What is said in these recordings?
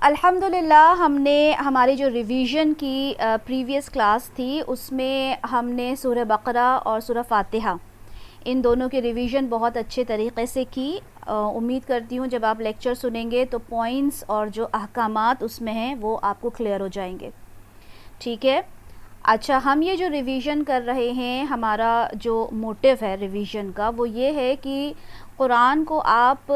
الحمدللہ ہم نے ہماری جو ریویژن کی پریویس کلاس تھی اس میں ہم نے سورہ بقرہ اور سورہ فاتحہ ان دونوں کی ریویژن بہت اچھے طریقے سے کی. امید کرتی ہوں جب آپ لیکچر سنیں گے تو پوائنٹس اور جو احکامات اس میں ہیں وہ آپ کو کلیئر ہو جائیں گے. ٹھیک ہے. اچھا، ہم یہ جو ریویژن کر رہے ہیں، ہمارا جو موٹیو ہے ریویژن کا وہ یہ ہے کہ قرآن کو آپ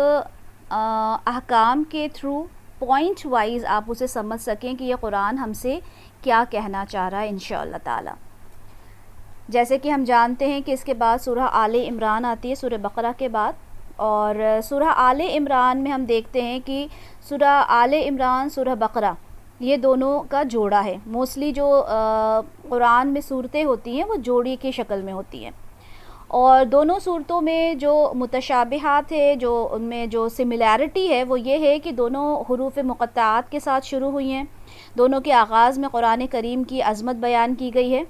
احکام کے تھرو پوائنٹ وائز آپ اسے سمجھ سکیں کہ یہ قرآن ہم سے کیا کہنا چاہ رہا ہے انشاءاللہ تعالی. جیسے کہ ہم جانتے ہیں کہ اس کے بعد سورہ آل عمران آتی ہے سورہ بقرہ کے بعد، اور سورہ آل عمران میں ہم دیکھتے ہیں کہ سورہ آل عمران سورہ بقرہ یہ دونوں کا جوڑا ہے. موسٹلی جو قرآن میں صورتیں ہوتی ہیں وہ جوڑی کی شکل میں ہوتی ہیں، اور دونوں صورتوں میں جو متشابہات ہے، جو ان میں جو سملیرٹی ہے وہ یہ ہے کہ دونوں حروف مقطعات کے ساتھ شروع ہوئی ہیں. دونوں کے آغاز میں قرآن کریم کی عظمت بیان کی گئی ہے.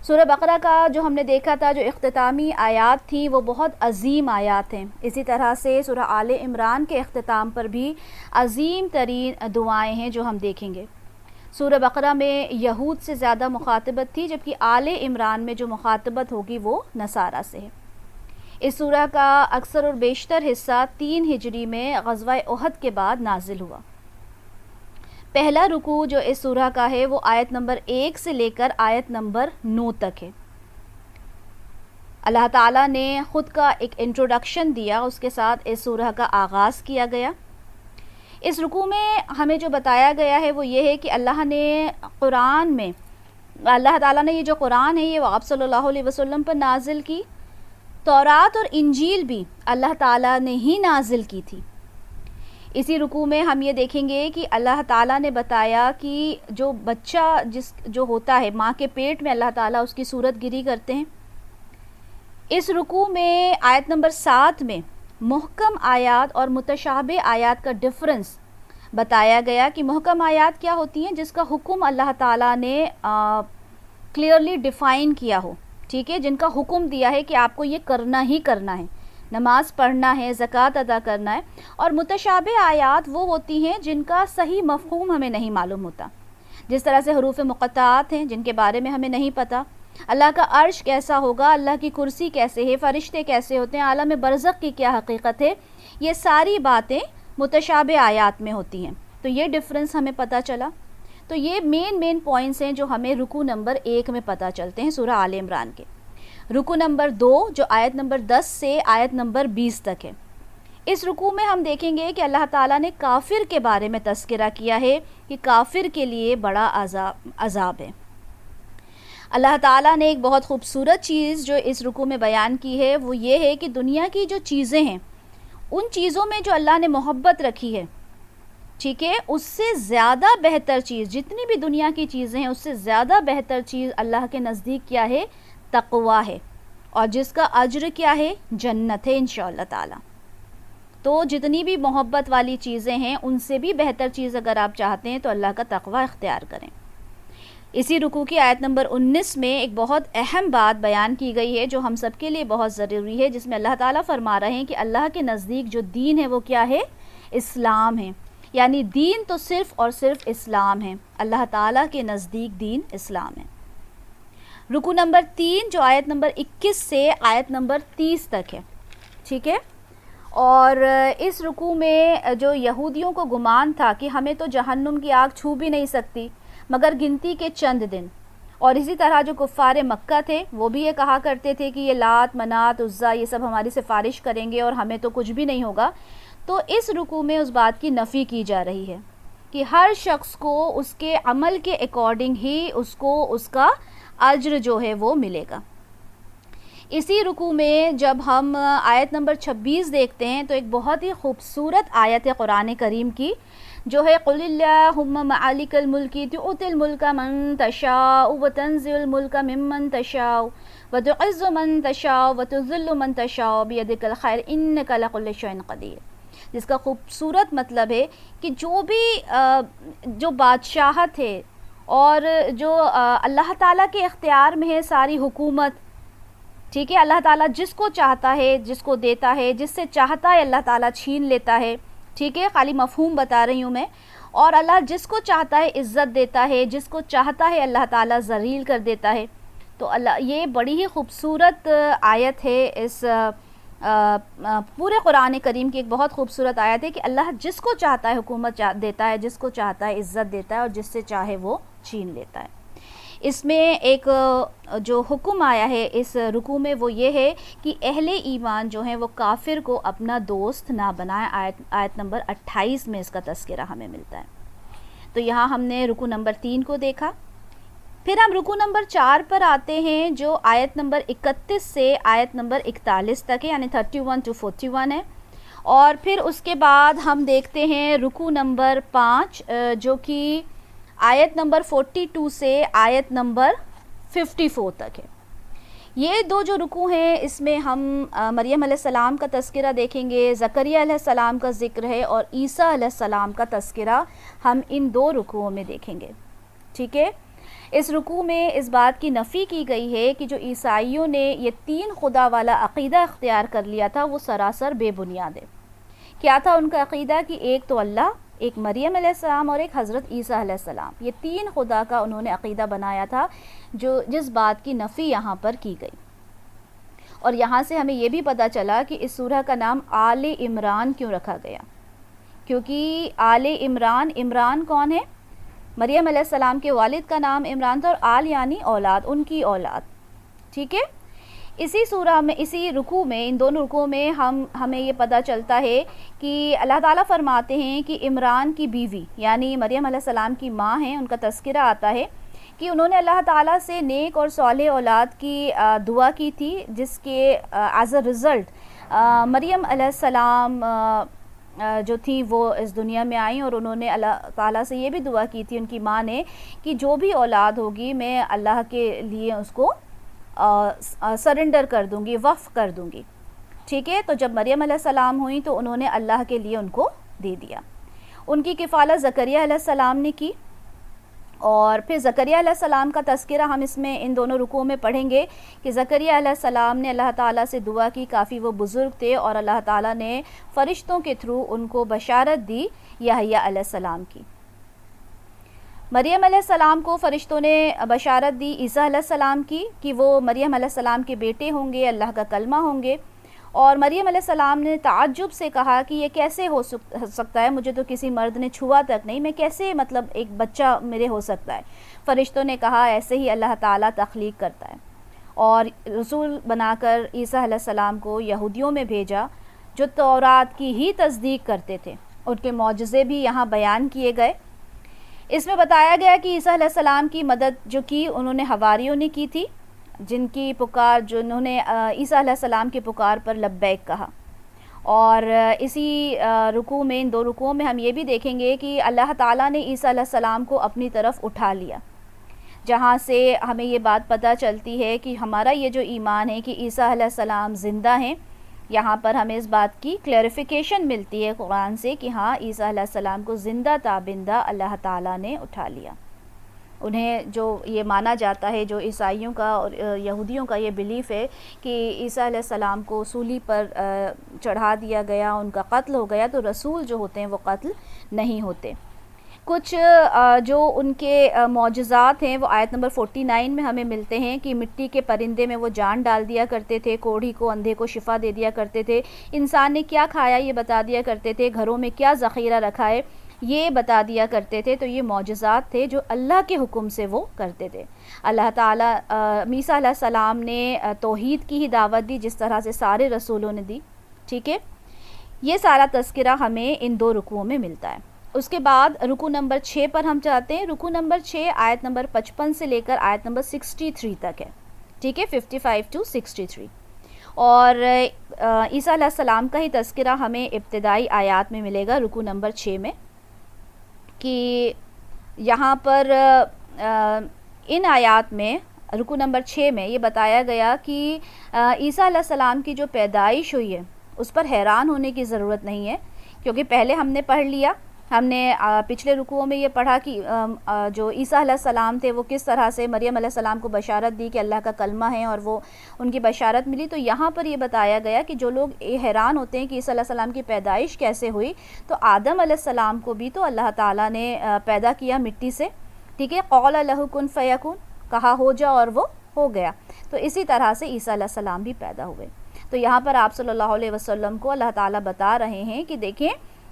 سورہ بقرہ کا جو ہم نے دیکھا تھا جو اختتامی آیات تھیں وہ بہت عظیم آیات ہیں. اسی طرح سے سورہ آل عمران کے اختتام پر بھی عظیم ترین دعائیں ہیں جو ہم دیکھیں گے. سورہ بقرہ میں یہود سے زیادہ مخاطبت تھی، جبکہ آل عمران میں جو مخاطبت ہوگی وہ نصارہ سے ہے. اس سورہ کا اکثر اور بیشتر حصہ 3 ہجری میں غزوہ احد کے بعد نازل ہوا. پہلا رکوع جو اس سورہ کا ہے وہ آیت نمبر 1 سے لے کر آیت نمبر 9 تک ہے. اللہ تعالیٰ نے خود کا ایک انٹروڈکشن دیا، اس کے ساتھ اس سورہ کا آغاز کیا گیا. اس رکوع میں ہمیں جو بتایا گیا ہے وہ یہ ہے کہ اللہ نے قرآن میں، اللہ تعالیٰ نے یہ جو قرآن ہے یہ آپ صلی اللہ علیہ وسلم پر نازل کی. تورات اور انجیل بھی اللہ تعالیٰ نے ہی نازل کی تھی. اسی رکوع میں ہم یہ دیکھیں گے کہ اللہ تعالیٰ نے بتایا کہ جو بچہ جو ہوتا ہے ماں کے پیٹ میں اللہ تعالیٰ اس کی صورت گری کرتے ہیں. اس رکوع میں آیت نمبر 7 میں محکم آیات اور متشابہ آیات کا ڈفرنس بتایا گیا کہ محکم آیات کیا ہوتی ہیں، جس کا حکم اللہ تعالیٰ نے کلیئرلی ڈیفائن کیا ہو، ٹھیک ہے، جن کا حکم دیا ہے کہ آپ کو یہ کرنا ہی کرنا ہے، نماز پڑھنا ہے، زکوٰۃ ادا کرنا ہے. اور متشابہ آیات وہ ہوتی ہیں جن کا صحیح مفہوم ہمیں نہیں معلوم ہوتا، جس طرح سے حروف مقطعات ہیں جن کے بارے میں ہمیں نہیں پتہ، اللہ کا عرش کیسا ہوگا، اللہ کی کرسی کیسے ہے، فرشتے کیسے ہوتے ہیں، عالم برزخ کی کیا حقیقت ہے، یہ ساری باتیں متشابہ آیات میں ہوتی ہیں. تو یہ ڈفرنس ہمیں پتہ چلا. تو یہ مین پوائنٹس ہیں جو ہمیں رکوع نمبر 1 میں پتہ چلتے ہیں سورہ آل عمران کے. رکوع نمبر 2 جو آیت نمبر 10 سے آیت نمبر 20 تک ہے، اس رکوع میں ہم دیکھیں گے کہ اللہ تعالیٰ نے کافر کے بارے میں تذکرہ کیا ہے کہ کافر کے لیے بڑا عذاب ہے. اللہ تعالیٰ نے ایک بہت خوبصورت چیز جو اس رکوع میں بیان کی ہے وہ یہ ہے کہ دنیا کی جو چیزیں ہیں ان چیزوں میں جو اللہ نے محبت رکھی ہے، ٹھیک ہے، اس سے زیادہ بہتر چیز، جتنی بھی دنیا کی چیزیں ہیں اس سے زیادہ بہتر چیز اللہ کے نزدیک کیا ہے؟ تقویٰ ہے، اور جس کا اجر کیا ہے؟ جنت ہے انشاءاللہ تعالی. تو جتنی بھی محبت والی چیزیں ہیں ان سے بھی بہتر چیز اگر آپ چاہتے ہیں تو اللہ کا تقویٰ اختیار کریں. اسی رکوع کی آیت نمبر 19 میں ایک بہت اہم بات بیان کی گئی ہے جو ہم سب کے لیے بہت ضروری ہے، جس میں اللہ تعالیٰ فرما رہے ہیں کہ اللہ کے نزدیک جو دین ہے وہ کیا ہے؟ اسلام ہے. یعنی دین تو صرف اور صرف اسلام ہے، اللہ تعالیٰ کے نزدیک دین اسلام ہے. رکوع نمبر 3 جو آیت نمبر 21 سے آیت نمبر 30 تک ہے، ٹھیک ہے. اور اس رکوع میں جو یہودیوں کو گمان تھا کہ ہمیں تو جہنم کی آگ چھو بھی نہیں سکتی مگر گنتی کے چند دن، اور اسی طرح جو کفار مکہ تھے وہ بھی یہ کہا کرتے تھے کہ یہ لات، منات، عزیٰ یہ سب ہماری سفارش کریں گے اور ہمیں تو کچھ بھی نہیں ہوگا. تو اس رکوع میں اس بات کی نفی کی جا رہی ہے کہ ہر شخص کو اس کے عمل کے اکارڈنگ ہی اس کو اس کا اجر جو ہے وہ ملے گا. اسی رکوع میں جب ہم آیت نمبر 26 دیکھتے ہیں تو ایک بہت ہی خوبصورت آیت ہے قرآن کریم کی جو ہے قُلِ اللَّهُمَّ مَالِكَ الْمُلْكِ تُؤْتِي الْمُلْكَ مَن تَشَاءُ وَتَنزِعُ الْمُلْكَ مِمَّن تَشَاءُ وَتُعِزُّ مَن تَشَاءُ وَتُذِلُّ مَن تَشَاءُ بِيَدِكَ الْخَيْرُ إِنَّكَ عَلَىٰ كُلِّ شَيْءٍ قَدِيرٌ. جس کا خوبصورت مطلب ہے کہ جو بھی جو بادشاہت ہے اور جو اللہ تعالیٰ کے اختیار میں ہے ساری حکومت، ٹھیک ہے، اللہ تعالیٰ جس کو چاہتا ہے جس کو دیتا ہے، جس سے چاہتا ہے اللہ تعالیٰ چھین لیتا ہے. ٹھیک ہے، خالی مفہوم بتا رہی ہوں میں. اور اللہ جس کو چاہتا ہے عزت دیتا ہے، جس کو چاہتا ہے اللہ تعالیٰ ذلیل کر دیتا ہے. تو اللہ، یہ بڑی ہی خوبصورت آیت ہے، اس پورے قرآن کریم کی ایک بہت خوبصورت آیت ہے کہ اللہ جس کو چاہتا ہے حکومت دیتا ہے، جس کو چاہتا ہے عزت دیتا ہے، اور جس سے چاہے وہ چھین لیتا ہے. اس میں ایک جو حکم آیا ہے اس رکوع میں وہ یہ ہے کہ اہل ایمان جو ہیں وہ کافر کو اپنا دوست نہ بنائیں. آیت نمبر 28 میں اس کا تذکرہ ہمیں ملتا ہے. تو یہاں ہم نے رکوع نمبر 3 کو دیکھا. پھر ہم رکوع نمبر 4 پر آتے ہیں جو آیت نمبر 31 سے آیت نمبر 41 تک ہے، یعنی 31 to 41 ہے. اور پھر اس کے بعد ہم دیکھتے ہیں رکوع نمبر 5 جو کہ آیت نمبر 42 سے آیت نمبر 54 تک ہے. یہ دو جو رکوع ہیں اس میں ہم مریم علیہ السلام کا تذکرہ دیکھیں گے، زکریا علیہ السلام کا ذکر ہے، اور عیسیٰ علیہ السلام کا تذکرہ ہم ان دو رکوعوں میں دیکھیں گے. ٹھیک ہے. اس رکوع میں اس بات کی نفی کی گئی ہے کہ جو عیسائیوں نے یہ 3 خدا والا عقیدہ اختیار کر لیا تھا وہ سراسر بے بنیاد ہے. کیا تھا ان کا عقیدہ؟ کہ ایک تو اللہ، ایک مریم علیہ السلام اور ایک حضرت عیسیٰ علیہ السلام. یہ 3 خدا کا انہوں نے عقیدہ بنایا تھا، جس بات کی نفی یہاں پر کی گئی. اور یہاں سے ہمیں یہ بھی پتہ چلا کہ اس سورہ کا نام آل عمران کیوں رکھا گیا. کیونکہ آل عمران، عمران کون ہے؟ مریم علیہ السلام کے والد کا نام عمران تھا، اور آل یعنی اولاد، ان کی اولاد. ٹھیک ہے. اسی سورہ میں، اسی رکوع میں، ان دونوں رکوع میں ہمیں یہ پتہ چلتا ہے کہ اللہ تعالیٰ فرماتے ہیں کہ عمران کی بیوی یعنی مریم علیہ السلام کی ماں ہیں، ان کا تذکرہ آتا ہے کہ انہوں نے اللہ تعالیٰ سے نیک اور صالح اولاد کی دعا کی تھی، جس کے ایز اے رزلٹ مریم علیہ السلام جو تھی وہ اس دنیا میں آئیں، اور انہوں نے اللہ تعالیٰ سے یہ بھی دعا کی تھی ان کی ماں نے کہ جو بھی اولاد ہوگی میں اللہ کے لیے اس کو سرنڈر کر دوں گی، وقف کر دوں گی. ٹھیک ہے. تو جب مریم علیہ السلام ہوئیں تو انہوں نے اللہ کے لیے ان کو دے دیا. ان کی کفالت زکریا علیہ السلام نے کی. اور پھر زکریا علیہ السلام کا تذکرہ ہم اس میں ان دونوں رکوعوں میں پڑھیں گے کہ زکریا علیہ السلام نے اللہ تعالیٰ سے دعا کی. کافی وہ بزرگ تھے اور اللہ تعالیٰ نے فرشتوں کے تھرو ان کو بشارت دی یحییٰ علیہ السلام کی. مریم علیہ السلام کو فرشتوں نے بشارت دی عیسیٰ علیہ السلام کی کہ وہ مریم علیہ السلام کے بیٹے ہوں گے، اللہ کا کلمہ ہوں گے. اور مریم علیہ السلام نے تعجب سے کہا کہ یہ کیسے ہو سکتا ہے، مجھے تو کسی مرد نے چھوا تک نہیں، میں کیسے مطلب ایک بچہ میرے ہو سکتا ہے. فرشتوں نے کہا ایسے ہی اللہ تعالیٰ تخلیق کرتا ہے. اور رسول بنا کر عیسیٰ علیہ السلام کو یہودیوں میں بھیجا جو تورات کی ہی تصدیق کرتے تھے. ان کے معجزے بھی یہاں بیان کیے گئے. اس میں بتایا گیا کہ عیسیٰ علیہ السلام کی مدد جو کی انہوں نے حواریوں نے کی تھی، جن کی پکار، جنہوں نے عیسیٰ علیہ السلام کی پکار پر لبیک کہا. اور اسی رکوع میں، ان دو رکوعوں میں ہم یہ بھی دیکھیں گے کہ اللہ تعالیٰ نے عیسیٰ علیہ السلام کو اپنی طرف اٹھا لیا، جہاں سے ہمیں یہ بات پتہ چلتی ہے کہ ہمارا یہ جو ایمان ہے کہ عیسیٰ علیہ السلام زندہ ہیں. یہاں پر ہمیں اس بات کی کلیریفیکیشن ملتی ہے قرآن سے کہ ہاں عیسیٰ علیہ السلام کو زندہ تابندہ اللہ تعالیٰ نے اٹھا لیا. انہیں جو یہ مانا جاتا ہے، جو عیسائیوں کا اور یہودیوں کا یہ بلیف ہے کہ عیسیٰ علیہ السلام کو سولی پر چڑھا دیا گیا، ان کا قتل ہو گیا، تو رسول جو ہوتے ہیں وہ قتل نہیں ہوتے. کچھ جو ان کے معجزات ہیں وہ آیت نمبر 49 میں ہمیں ملتے ہیں کہ مٹی کے پرندے میں وہ جان ڈال دیا کرتے تھے، کوڑھی کو، اندھے کو شفا دے دیا کرتے تھے، انسان نے کیا کھایا یہ بتا دیا کرتے تھے، گھروں میں کیا ذخیرہ رکھا ہے یہ بتا دیا کرتے تھے. تو یہ معجزات تھے جو اللہ کے حکم سے وہ کرتے تھے. اللہ تعالیٰ عیسیٰ علیہ السلام نے توحید کی ہی دعوت دی جس طرح سے سارے رسولوں نے دی. ٹھیک ہے. یہ سارا تذکرہ ہمیں ان دو رکوعوں میں ملتا ہے. اس کے بعد رکوع نمبر 6 پر ہم چاہتے ہیں. رکوع نمبر 6 آیت نمبر 55 سے لے کر آیت نمبر 63 تک ہے. ٹھیک ہے. 55 to 63. اور عیسیٰ علیہ السلام کا ہی تذکرہ ہمیں ابتدائی آیات میں ملے گا رکوع نمبر 6 میں، کہ یہاں پر ان آیات میں رکوع نمبر 6 میں یہ بتایا گیا کہ عیسیٰ علیہ السلام کی جو پیدائش ہوئی ہے اس پر حیران ہونے کی ضرورت نہیں ہے، کیونکہ پہلے ہم نے پڑھ لیا ہم نے پچھلے رکوعوں میں یہ پڑھا کہ جو عیسیٰ علیہ السلام تھے وہ کس طرح سے مریم علیہ السلام کو بشارت دی کہ اللہ کا کلمہ ہے اور وہ ان کی بشارت ملی. تو یہاں پر یہ بتایا گیا کہ جو لوگ حیران ہوتے ہیں کہ عیسیٰ علیہ السلام کی پیدائش کیسے ہوئی, تو آدم علیہ السلام کو بھی تو اللہ تعالیٰ نے پیدا کیا مٹی سے, ٹھیک ہے, قول لہ کن فیکون, کہا ہو جا اور وہ ہو گیا. تو اسی طرح سے عیسیٰ علیہ السلام بھی پیدا ہوئے. تو یہاں پر آپ صلی اللہ علیہ وسلم کو اللہ تعالیٰ بتا رہے ہیں کہ دیکھیں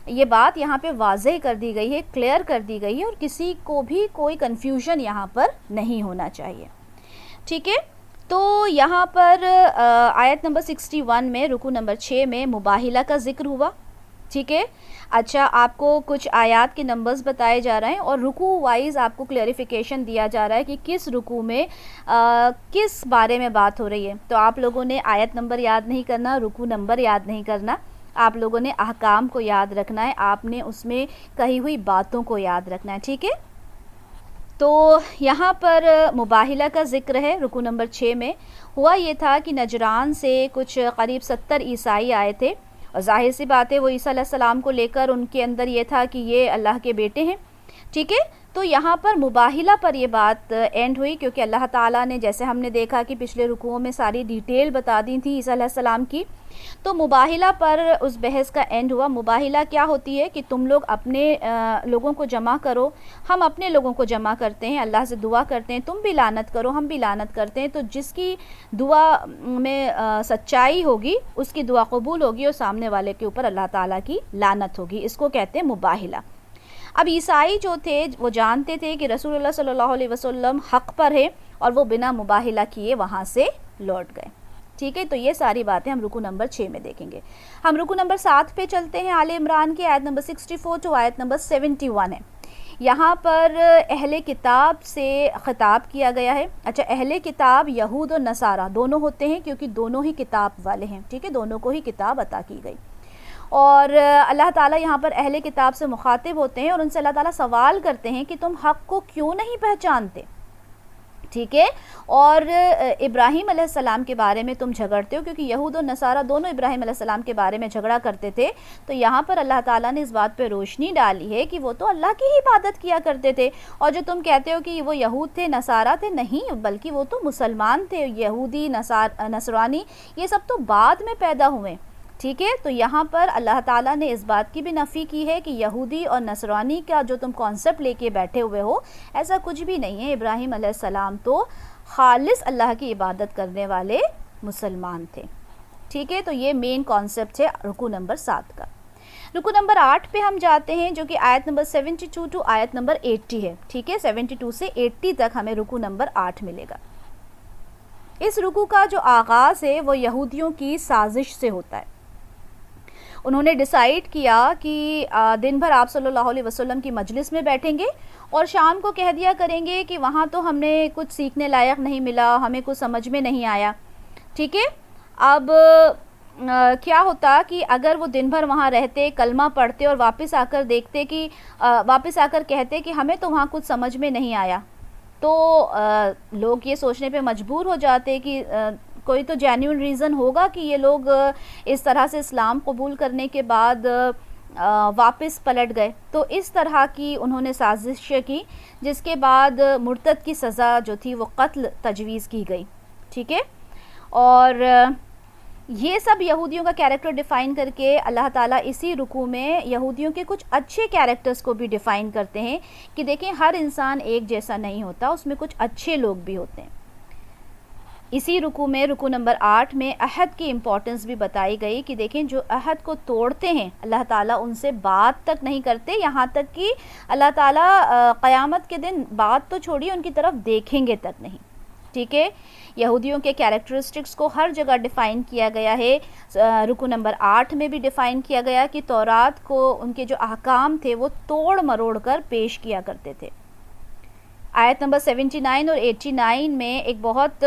یہ بات یہاں پہ واضح کر دی گئی ہے, کلیئر کر دی گئی ہے, اور کسی کو بھی کوئی کنفیوژن یہاں پر نہیں ہونا چاہیے, ٹھیک ہے. تو یہاں پر آیت نمبر 61 میں رکوع نمبر 6 میں مباہلہ کا ذکر ہوا, ٹھیک ہے. اچھا, آپ کو کچھ آیات کے نمبرز بتائے جا رہے ہیں اور رکوع وائز آپ کو کلیریفیکیشن دیا جا رہا ہے کہ کس رکوع میں کس بارے میں بات ہو رہی ہے. تو آپ لوگوں نے آیت نمبر یاد نہیں کرنا, رکوع نمبر یاد نہیں کرنا, آپ لوگوں نے احکام کو یاد رکھنا ہے, آپ نے اس میں کہی ہوئی باتوں کو یاد رکھنا ہے, ٹھیک ہے. تو یہاں پر مباہلہ کا ذکر ہے رکوع نمبر 6 میں. ہوا یہ تھا کہ نجران سے کچھ قریب 70 عیسائی آئے تھے, اور ظاہر سی بات ہے وہ عیسیٰ علیہ السلام کو لے کر ان کے اندر یہ تھا کہ یہ اللہ کے بیٹے ہیں, ٹھیک ہے. تو یہاں پر مباہلہ پر یہ بات اینڈ ہوئی, کیونکہ اللہ تعالیٰ نے, جیسے ہم نے دیکھا کہ پچھلے رکوعوں میں ساری ڈیٹیل بتا دی تھی عیسیٰ علیہ السلام کی, تو مباہلہ پر اس بحث کا اینڈ ہوا. مباہلہ کیا ہوتی ہے کہ تم لوگ اپنے لوگوں کو جمع کرو, ہم اپنے لوگوں کو جمع کرتے ہیں, اللہ سے دعا کرتے ہیں, تم بھی لعنت کرو, ہم بھی لعنت کرتے ہیں, تو جس کی دعا میں سچائی ہوگی اس کی دعا قبول ہوگی اور سامنے والے کے اوپر اللہ تعالیٰ کی لعنت ہوگی. اس کو کہتے ہیں مباہلہ. اب عیسائی جو تھے وہ جانتے تھے کہ رسول اللہ صلی اللہ علیہ وسلم حق پر ہے, اور وہ بنا مباہلہ کیے وہاں سے لوٹ گئے, ٹھیک ہے. تو یہ ساری باتیں ہم رکوع نمبر 6 میں دیکھیں گے. ہم رکوع نمبر 7 پہ چلتے ہیں. آل عمران کی آیت نمبر 64 تو آیت نمبر 71 ہے. یہاں پر اہل کتاب سے خطاب کیا گیا ہے. اچھا, اہل کتاب یہود اور نصارہ دونوں ہوتے ہیں, کیونکہ دونوں ہی کتاب والے ہیں, ٹھیک ہے, دونوں کو ہی کتاب عطا کی گئی. اور اللہ تعالیٰ یہاں پر اہل کتاب سے مخاطب ہوتے ہیں اور ان سے اللہ تعالیٰ سوال کرتے ہیں کہ تم حق کو کیوں نہیں پہچانتے, ٹھیک ہے, اور ابراہیم علیہ السلام کے بارے میں تم جھگڑتے ہو, کیونکہ یہود اور نصارہ دونوں ابراہیم علیہ السلام کے بارے میں جھگڑا کرتے تھے. تو یہاں پر اللہ تعالیٰ نے اس بات پہ روشنی ڈالی ہے کہ وہ تو اللہ کی ہی عبادت کیا کرتے تھے, اور جو تم کہتے ہو کہ وہ یہود تھے, نصارہ تھے, نہیں, بلکہ وہ تو مسلمان تھے. یہودی, نصرانی, یہ سب تو بعد میں پیدا ہوئے, ٹھیک ہے. تو یہاں پر اللہ تعالیٰ نے اس بات کی بھی نفی کی ہے کہ یہودی اور نصرانی کا جو تم کانسیپٹ لے کے بیٹھے ہوئے ہو, ایسا کچھ بھی نہیں ہے. ابراہیم علیہ السلام تو خالص اللہ کی عبادت کرنے والے مسلمان تھے, ٹھیک ہے. تو یہ مین کانسیپٹ ہے رکوع نمبر 7 کا. رکوع نمبر 8 پہ ہم جاتے ہیں, جو کہ آیت نمبر 72 ٹو آیت نمبر 80 ہے, ٹھیک ہے. 72 سے 80 تک ہمیں رکوع نمبر 8 ملے گا. اس رکوع کا جو آغاز ہے وہ یہودیوں کی سازش سے ہوتا ہے. انہوں نے ڈیسائیڈ کیا کہ دن بھر آپ صلی اللہ علیہ وسلم کی مجلس میں بیٹھیں گے اور شام کو کہہ دیا کریں گے کہ وہاں تو ہم نے کچھ سیکھنے لائق نہیں ملا, ہمیں کچھ سمجھ میں نہیں آیا, ٹھیک ہے. اب کیا ہوتا کہ اگر وہ دن بھر وہاں رہتے, کلمہ پڑھتے اور واپس آ کر دیکھتے کہ واپس آ کر کہتے کہ ہمیں تو وہاں کچھ سمجھ میں نہیں آیا, تو لوگ یہ سوچنے پہ مجبور ہو جاتے کہ کوئی تو جینیون ریزن ہوگا کہ یہ لوگ اس طرح سے اسلام قبول کرنے کے بعد واپس پلٹ گئے. تو اس طرح کی انہوں نے سازش کی, جس کے بعد مرتد کی سزا جو تھی وہ قتل تجویز کی گئی, ٹھیک ہے. اور یہ سب یہودیوں کا کیریکٹر ڈیفائن کر کے اللہ تعالیٰ اسی رکوع میں یہودیوں کے کچھ اچھے کیریکٹرز کو بھی ڈیفائن کرتے ہیں کہ دیکھیں ہر انسان ایک جیسا نہیں ہوتا, اس میں کچھ اچھے لوگ بھی ہوتے ہیں. اسی رکوع میں رکوع نمبر 8 میں عہد کی امپورٹنس بھی بتائی گئی کہ دیکھیں جو عہد کو توڑتے ہیں اللہ تعالیٰ ان سے بات تک نہیں کرتے, یہاں تک کہ اللہ تعالیٰ قیامت کے دن بات تو چھوڑیے ان کی طرف دیکھیں گے تک نہیں, ٹھیک ہے. یہودیوں کے کیریکٹرسٹکس کو ہر جگہ ڈیفائن کیا گیا ہے. رکوع نمبر 8 میں بھی ڈیفائن کیا گیا کہ تورات کو ان کے جو احکام تھے وہ توڑ مروڑ کر پیش کیا کرتے تھے. آیت نمبر 79 اور 89 میں ایک بہت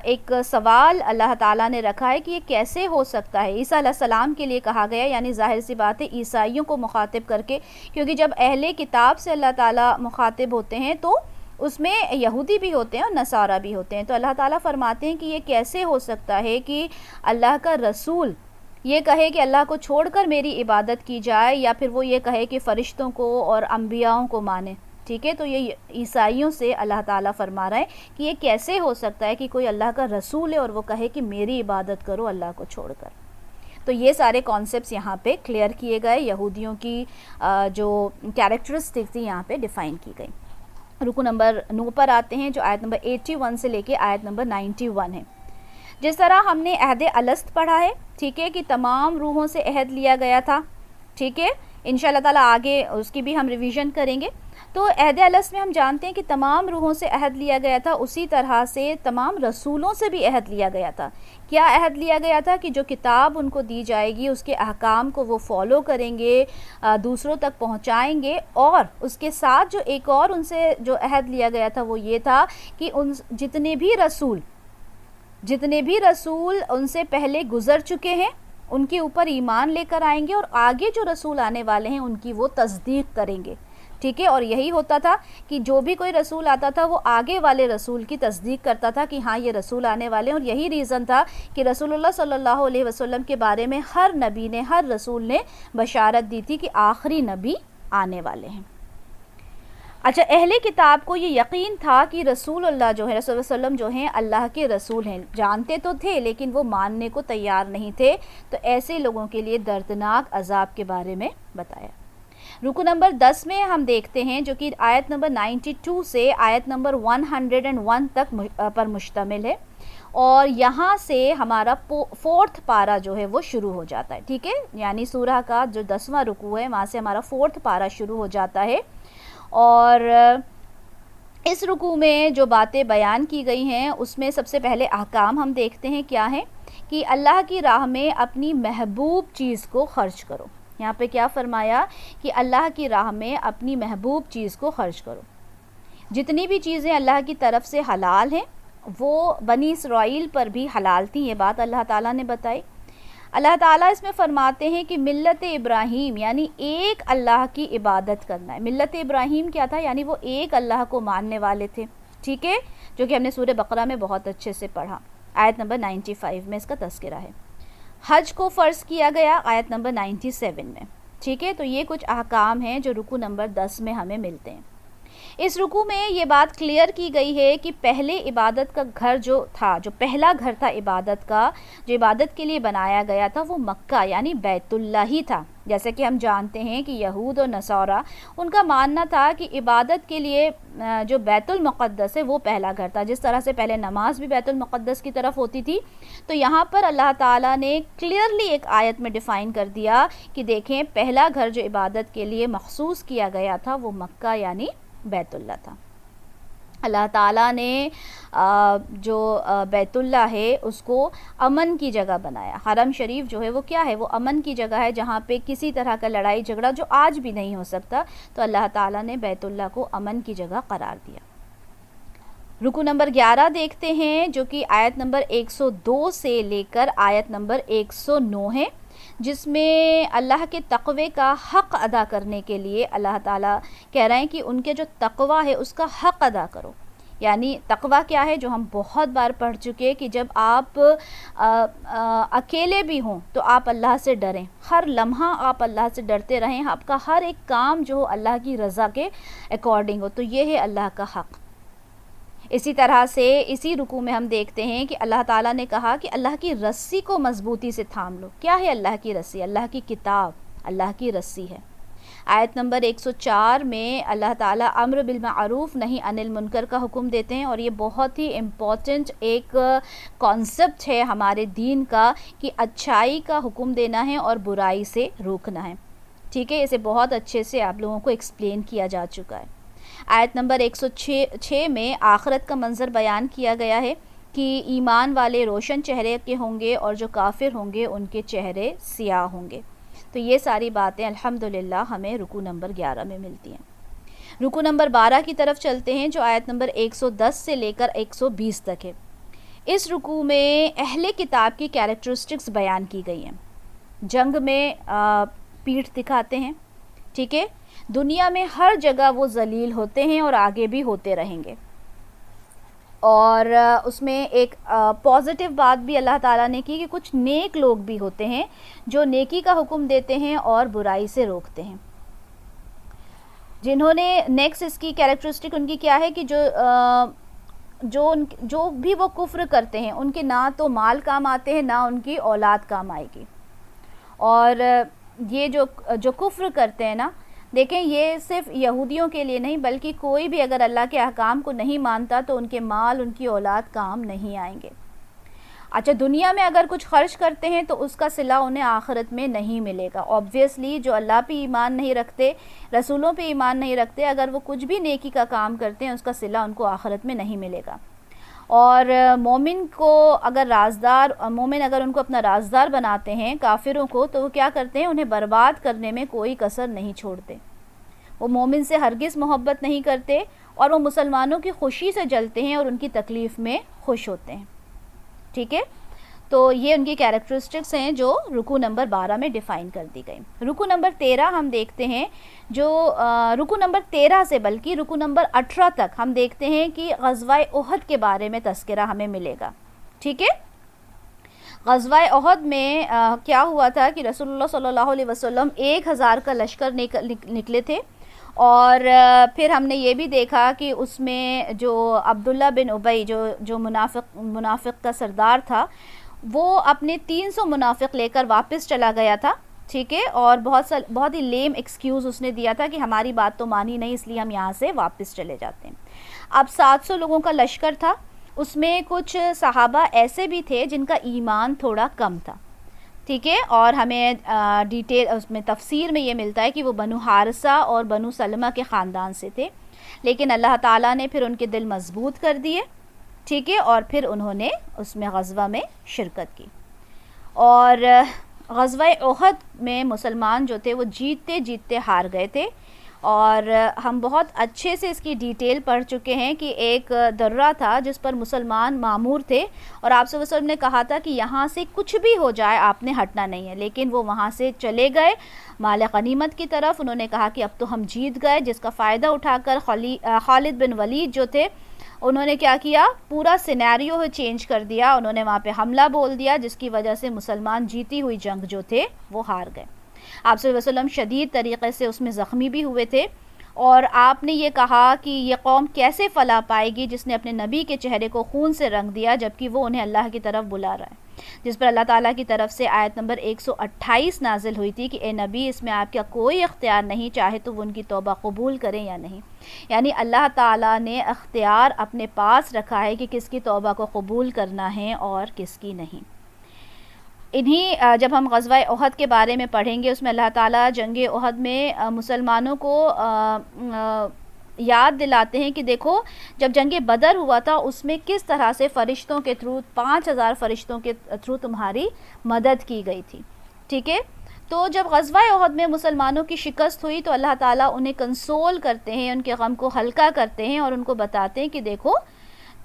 ایک سوال اللہ تعالیٰ نے رکھا ہے کہ یہ کیسے ہو سکتا ہے. عیسیٰ علیہ السلام کے لیے کہا گیا, یعنی ظاہر سی بات ہے عیسائیوں کو مخاطب کر کے, کیونکہ جب اہل کتاب سے اللہ تعالیٰ مخاطب ہوتے ہیں تو اس میں یہودی بھی ہوتے ہیں اور نصارہ بھی ہوتے ہیں. تو اللہ تعالیٰ فرماتے ہیں کہ یہ کیسے ہو سکتا ہے کہ اللہ کا رسول یہ کہے کہ اللہ کو چھوڑ کر میری عبادت کی جائے، یا پھر وہ یہ کہے کہ فرشتوں کو اور انبیاؤں کو مانے، ٹھیک ہے. تو یہ عیسائیوں سے اللہ تعالیٰ فرما رہا ہے کہ یہ کیسے ہو سکتا ہے کہ کوئی اللہ کا رسول ہے اور وہ کہے کہ میری عبادت کرو اللہ کو چھوڑ کر. تو یہ سارے کانسیپٹس یہاں پہ کلیئر کیے گئے، یہودیوں کی جو کیریکٹرسٹکس تھی یہاں پہ ڈیفائن کی گئی. رکو نمبر 9 پر آتے ہیں جو آیت نمبر 81 سے لے کے آیت نمبر 91 ہے. جس طرح ہم نے عہد الست پڑھا ہے، ٹھیک ہے، کہ تمام روحوں سے عہد لیا گیا تھا، ٹھیک ہے، انشاءاللہ تعالیٰ آگے اس کی بھی ہم ریویژن کریں گے. تو عہد الست میں ہم جانتے ہیں کہ تمام روحوں سے عہد لیا گیا تھا، اسی طرح سے تمام رسولوں سے بھی عہد لیا گیا تھا. کیا عہد لیا گیا تھا؟ کہ جو کتاب ان کو دی جائے گی اس کے احکام کو وہ فالو کریں گے، دوسروں تک پہنچائیں گے. اور اس کے ساتھ جو ایک اور ان سے جو عہد لیا گیا تھا وہ یہ تھا کہ ان جتنے بھی رسول ان سے پہلے گزر چکے ہیں ان کے اوپر ایمان لے کر آئیں گے، اور آگے جو رسول آنے والے ہیں ان کی وہ تصدیق کریں گے، ٹھیک ہے. اور یہی ہوتا تھا کہ جو بھی کوئی رسول آتا تھا وہ آگے والے رسول کی تصدیق کرتا تھا کہ ہاں یہ رسول آنے والے ہیں. اور یہی ریزن تھا کہ رسول اللہ صلی اللہ علیہ وسلم کے بارے میں ہر نبی نے، ہر رسول نے بشارت دی تھی کہ آخری نبی آنے والے ہیں. اچھا، اہل کتاب کو یہ یقین تھا کہ رسول اللہ جو ہے، رسول اللہ علیہ وسلم جو ہیں اللہ کے رسول ہیں، جانتے تو تھے لیکن وہ ماننے کو تیار نہیں تھے. تو ایسے لوگوں کے لیے دردناک عذاب کے بارے میں بتایا. رکو نمبر 10 میں ہم دیکھتے ہیں جو کہ آیت نمبر 92 سے آیت نمبر 101 تک پر مشتمل ہے، اور یہاں سے ہمارا 4تھ پارہ جو ہے وہ شروع ہو جاتا ہے، ٹھیک ہے. یعنی سورہ کا جو 10واں رکوع ہے وہاں سے ہمارا 4تھ پارہ شروع ہو جاتا ہے. اور اس رکوع میں جو باتیں بیان کی گئی ہیں اس میں سب سے پہلے احکام ہم دیکھتے ہیں کیا ہیں، کہ اللہ کی راہ میں اپنی محبوب چیز کو خرچ کرو. یہاں پہ کیا فرمایا کہ اللہ کی راہ میں اپنی محبوب چیز کو خرچ کرو. جتنی بھی چیزیں اللہ کی طرف سے حلال ہیں وہ بنی اسرائیل پر بھی حلال تھیں، یہ بات اللہ تعالیٰ نے بتائی. اللہ تعالیٰ اس میں فرماتے ہیں کہ ملت ابراہیم یعنی ایک اللہ کی عبادت کرنا ہے. ملت ابراہیم کیا تھا؟ یعنی وہ ایک اللہ کو ماننے والے تھے، ٹھیک ہے، جو کہ ہم نے سورہ بقرہ میں بہت اچھے سے پڑھا. آیت نمبر 95 میں اس کا تذکرہ ہے. حج کو فرض کیا گیا آیت نمبر 97 میں، ٹھیک ہے. تو یہ کچھ احکام ہیں جو رکوع نمبر 10 میں ہمیں ملتے ہیں. اس رکوع میں یہ بات کلیئر کی گئی ہے کہ پہلے عبادت کا گھر جو تھا، جو پہلا گھر تھا عبادت کا، جو عبادت کے لیے بنایا گیا تھا وہ مکہ یعنی بیت اللہ ہی تھا. جیسے کہ ہم جانتے ہیں کہ یہود اور نصارہ ان کا ماننا تھا کہ عبادت کے لیے جو بیت المقدس ہے وہ پہلا گھر تھا. جس طرح سے پہلے نماز بھی بیت المقدس کی طرف ہوتی تھی، تو یہاں پر اللہ تعالیٰ نے کلیئرلی ایک آیت میں ڈیفائن کر دیا کہ دیکھیں پہلا گھر جو عبادت کے لیے مخصوص کیا گیا تھا وہ مکہ یعنی بیت اللہ تھا. اللہ تعالیٰ نے جو بیت اللہ ہے اس کو امن کی جگہ بنایا. حرم شریف جو ہے وہ کیا ہے؟ وہ امن کی جگہ ہے جہاں پہ کسی طرح کا لڑائی جھگڑا جو آج بھی نہیں ہو سکتا، تو اللہ تعالیٰ نے بیت اللہ کو امن کی جگہ قرار دیا. رکوع نمبر 11 دیکھتے ہیں جو کہ آیت نمبر 102 سے لے کر آیت نمبر 109 ہے، جس میں اللہ کے تقوی کا حق ادا کرنے کے لیے اللہ تعالیٰ کہہ رہے ہیں کہ ان کے جو تقوی ہے اس کا حق ادا کرو. یعنی تقوی کیا ہے؟ جو ہم بہت بار پڑھ چکے کہ جب آپ اکیلے بھی ہوں تو آپ اللہ سے ڈریں، ہر لمحہ آپ اللہ سے ڈرتے رہیں، آپ کا ہر ایک کام جو ہو اللہ کی رضا کے اکارڈنگ ہو. تو یہ ہے اللہ کا حق. اسی طرح سے اسی رکوع میں ہم دیکھتے ہیں کہ اللہ تعالیٰ نے کہا کہ اللہ کی رسی کو مضبوطی سے تھام لو. کیا ہے اللہ کی رسی؟ اللہ کی کتاب اللہ کی رسی ہے. آیت نمبر 104 میں اللہ تعالیٰ امر بالمعروف نہی عن المنکر کا حکم دیتے ہیں، اور یہ بہت ہی امپورٹنٹ ایک کانسیپٹ ہے ہمارے دین کا کہ اچھائی کا حکم دینا ہے اور برائی سے روکنا ہے، ٹھیک ہے. اسے بہت اچھے سے آپ لوگوں کو ایکسپلین کیا جا چکا ہے. آیت نمبر 106 میں آخرت کا منظر بیان کیا گیا ہے کہ ایمان والے روشن چہرے کے ہوں گے اور جو کافر ہوں گے ان کے چہرے سیاہ ہوں گے. تو یہ ساری باتیں الحمدللہ ہمیں رکوع نمبر 11 میں ملتی ہیں. رکوع نمبر 12 کی طرف چلتے ہیں جو آیت نمبر 110 سے لے کر 120 تک ہے. اس رکوع میں اہل کتاب کی کیریکٹرسٹکس بیان کی گئی ہیں. جنگ میں پیٹھ دکھاتے ہیں، ٹھیک ہے. دنیا میں ہر جگہ وہ ذلیل ہوتے ہیں اور آگے بھی ہوتے رہیں گے. اور اس میں ایک پازیٹیو بات بھی اللہ تعالیٰ نے کی کہ کچھ نیک لوگ بھی ہوتے ہیں جو نیکی کا حکم دیتے ہیں اور برائی سے روکتے ہیں. جنہوں نے نیکسٹ اس کی کیریکٹرسٹک ان کی کیا ہے کہ جو بھی وہ کفر کرتے ہیں ان کے نہ تو مال کام آتے ہیں نہ ان کی اولاد کام آئے گی. اور یہ جو کفر کرتے ہیں نا، دیکھیں یہ صرف یہودیوں کے لیے نہیں بلکہ کوئی بھی اگر اللہ کے احکام کو نہیں مانتا تو ان کے مال ان کی اولاد کام نہیں آئیں گے. اچھا، دنیا میں اگر کچھ خرچ کرتے ہیں تو اس کا صلہ انہیں آخرت میں نہیں ملے گا. آبویسلی جو اللہ پہ ایمان نہیں رکھتے، رسولوں پہ ایمان نہیں رکھتے، اگر وہ کچھ بھی نیکی کا کام کرتے ہیں اس کا صلہ ان کو آخرت میں نہیں ملے گا. اور مومن اگر ان کو اپنا رازدار بناتے ہیں کافروں کو، تو وہ کیا کرتے ہیں؟ انہیں برباد کرنے میں کوئی کسر نہیں چھوڑتے. وہ مومن سے ہرگز محبت نہیں کرتے اور وہ مسلمانوں کی خوشی سے جلتے ہیں اور ان کی تکلیف میں خوش ہوتے ہیں. ٹھیک ہے، تو یہ ان کی کیریکٹرسٹکس ہیں جو رکوع نمبر 12 میں ڈیفائن کر دی گئی. رکوع نمبر 13 ہم دیکھتے ہیں، جو رکوع نمبر 13 سے بلکہ رکوع نمبر 18 تک ہم دیکھتے ہیں کہ غزوہ احد کے بارے میں تذکرہ ہمیں ملے گا. ٹھیک ہے، غزوہ احد میں کیا ہوا تھا کہ رسول اللہ صلی اللہ علیہ وسلم 1000 کا لشکر نکلے تھے. اور پھر ہم نے یہ بھی دیکھا کہ اس میں جو عبداللہ بن ابی جو منافق کا سردار تھا، وہ اپنے 300 منافق لے کر واپس چلا گیا تھا. ٹھیک ہے، اور بہت ہی لیم ایکسکیوز اس نے دیا تھا کہ ہماری بات تو مانی نہیں، اس لیے ہم یہاں سے واپس چلے جاتے ہیں. اب 700 لوگوں کا لشکر تھا، اس میں کچھ صحابہ ایسے بھی تھے جن کا ایمان تھوڑا کم تھا. ٹھیک ہے، اور ہمیں ڈیٹیل اس میں تفسیر میں یہ ملتا ہے کہ وہ بنو حارثہ اور بنو سلمہ کے خاندان سے تھے، لیکن اللہ تعالیٰ نے پھر ان کے دل مضبوط کر دیے. ٹھیک ہے، اور پھر انہوں نے اس میں غزوہ میں شرکت کی. اور غزوہ احد میں مسلمان جو تھے وہ جیتتے ہار گئے تھے. اور ہم بہت اچھے سے اس کی ڈیٹیل پڑھ چکے ہیں کہ ایک درہ تھا جس پر مسلمان مامور تھے، اور آپ صلی اللہ علیہ وسلم نے کہا تھا کہ یہاں سے کچھ بھی ہو جائے آپ نے ہٹنا نہیں ہے. لیکن وہ وہاں سے چلے گئے مال غنیمت کی طرف. انہوں نے کہا کہ اب تو ہم جیت گئے، جس کا فائدہ اٹھا کر خالد بن ولید جو تھے انہوں نے کیا کیا؟ پورا سینیریو چینج کر دیا. انہوں نے وہاں پہ حملہ بول دیا، جس کی وجہ سے مسلمان جیتی ہوئی جنگ جو تھے وہ ہار گئے. آپ صلی اللہ علیہ وسلم شدید طریقے سے اس میں زخمی بھی ہوئے تھے. اور آپ نے یہ کہا کہ یہ قوم کیسے فلاح پائے گی جس نے اپنے نبی کے چہرے کو خون سے رنگ دیا جبکہ وہ انہیں اللہ کی طرف بلا رہا ہے. جس پر اللہ تعالیٰ کی طرف سے آیت نمبر 128 نازل ہوئی تھی کہ اے نبی، اس میں آپ کا کوئی اختیار نہیں، چاہے تو وہ ان کی توبہ قبول کریں یا نہیں. یعنی اللہ تعالیٰ نے اختیار اپنے پاس رکھا ہے کہ کس کی توبہ کو قبول کرنا ہے اور کس کی نہیں. جب ہم غزوہ احد کے بارے میں پڑھیں گے، اس میں اللہ تعالیٰ جنگ احد میں مسلمانوں کو یاد دلاتے ہیں کہ دیکھو جب جنگ بدر ہوا تھا اس میں کس طرح سے فرشتوں کے تھرو 5000 فرشتوں کے تھرو تمہاری مدد کی گئی تھی. ٹھیک ہے، تو جب غزوہ احد میں مسلمانوں کی شکست ہوئی تو اللہ تعالیٰ انہیں کنسول کرتے ہیں، ان کے غم کو ہلکا کرتے ہیں اور ان کو بتاتے ہیں کہ دیکھو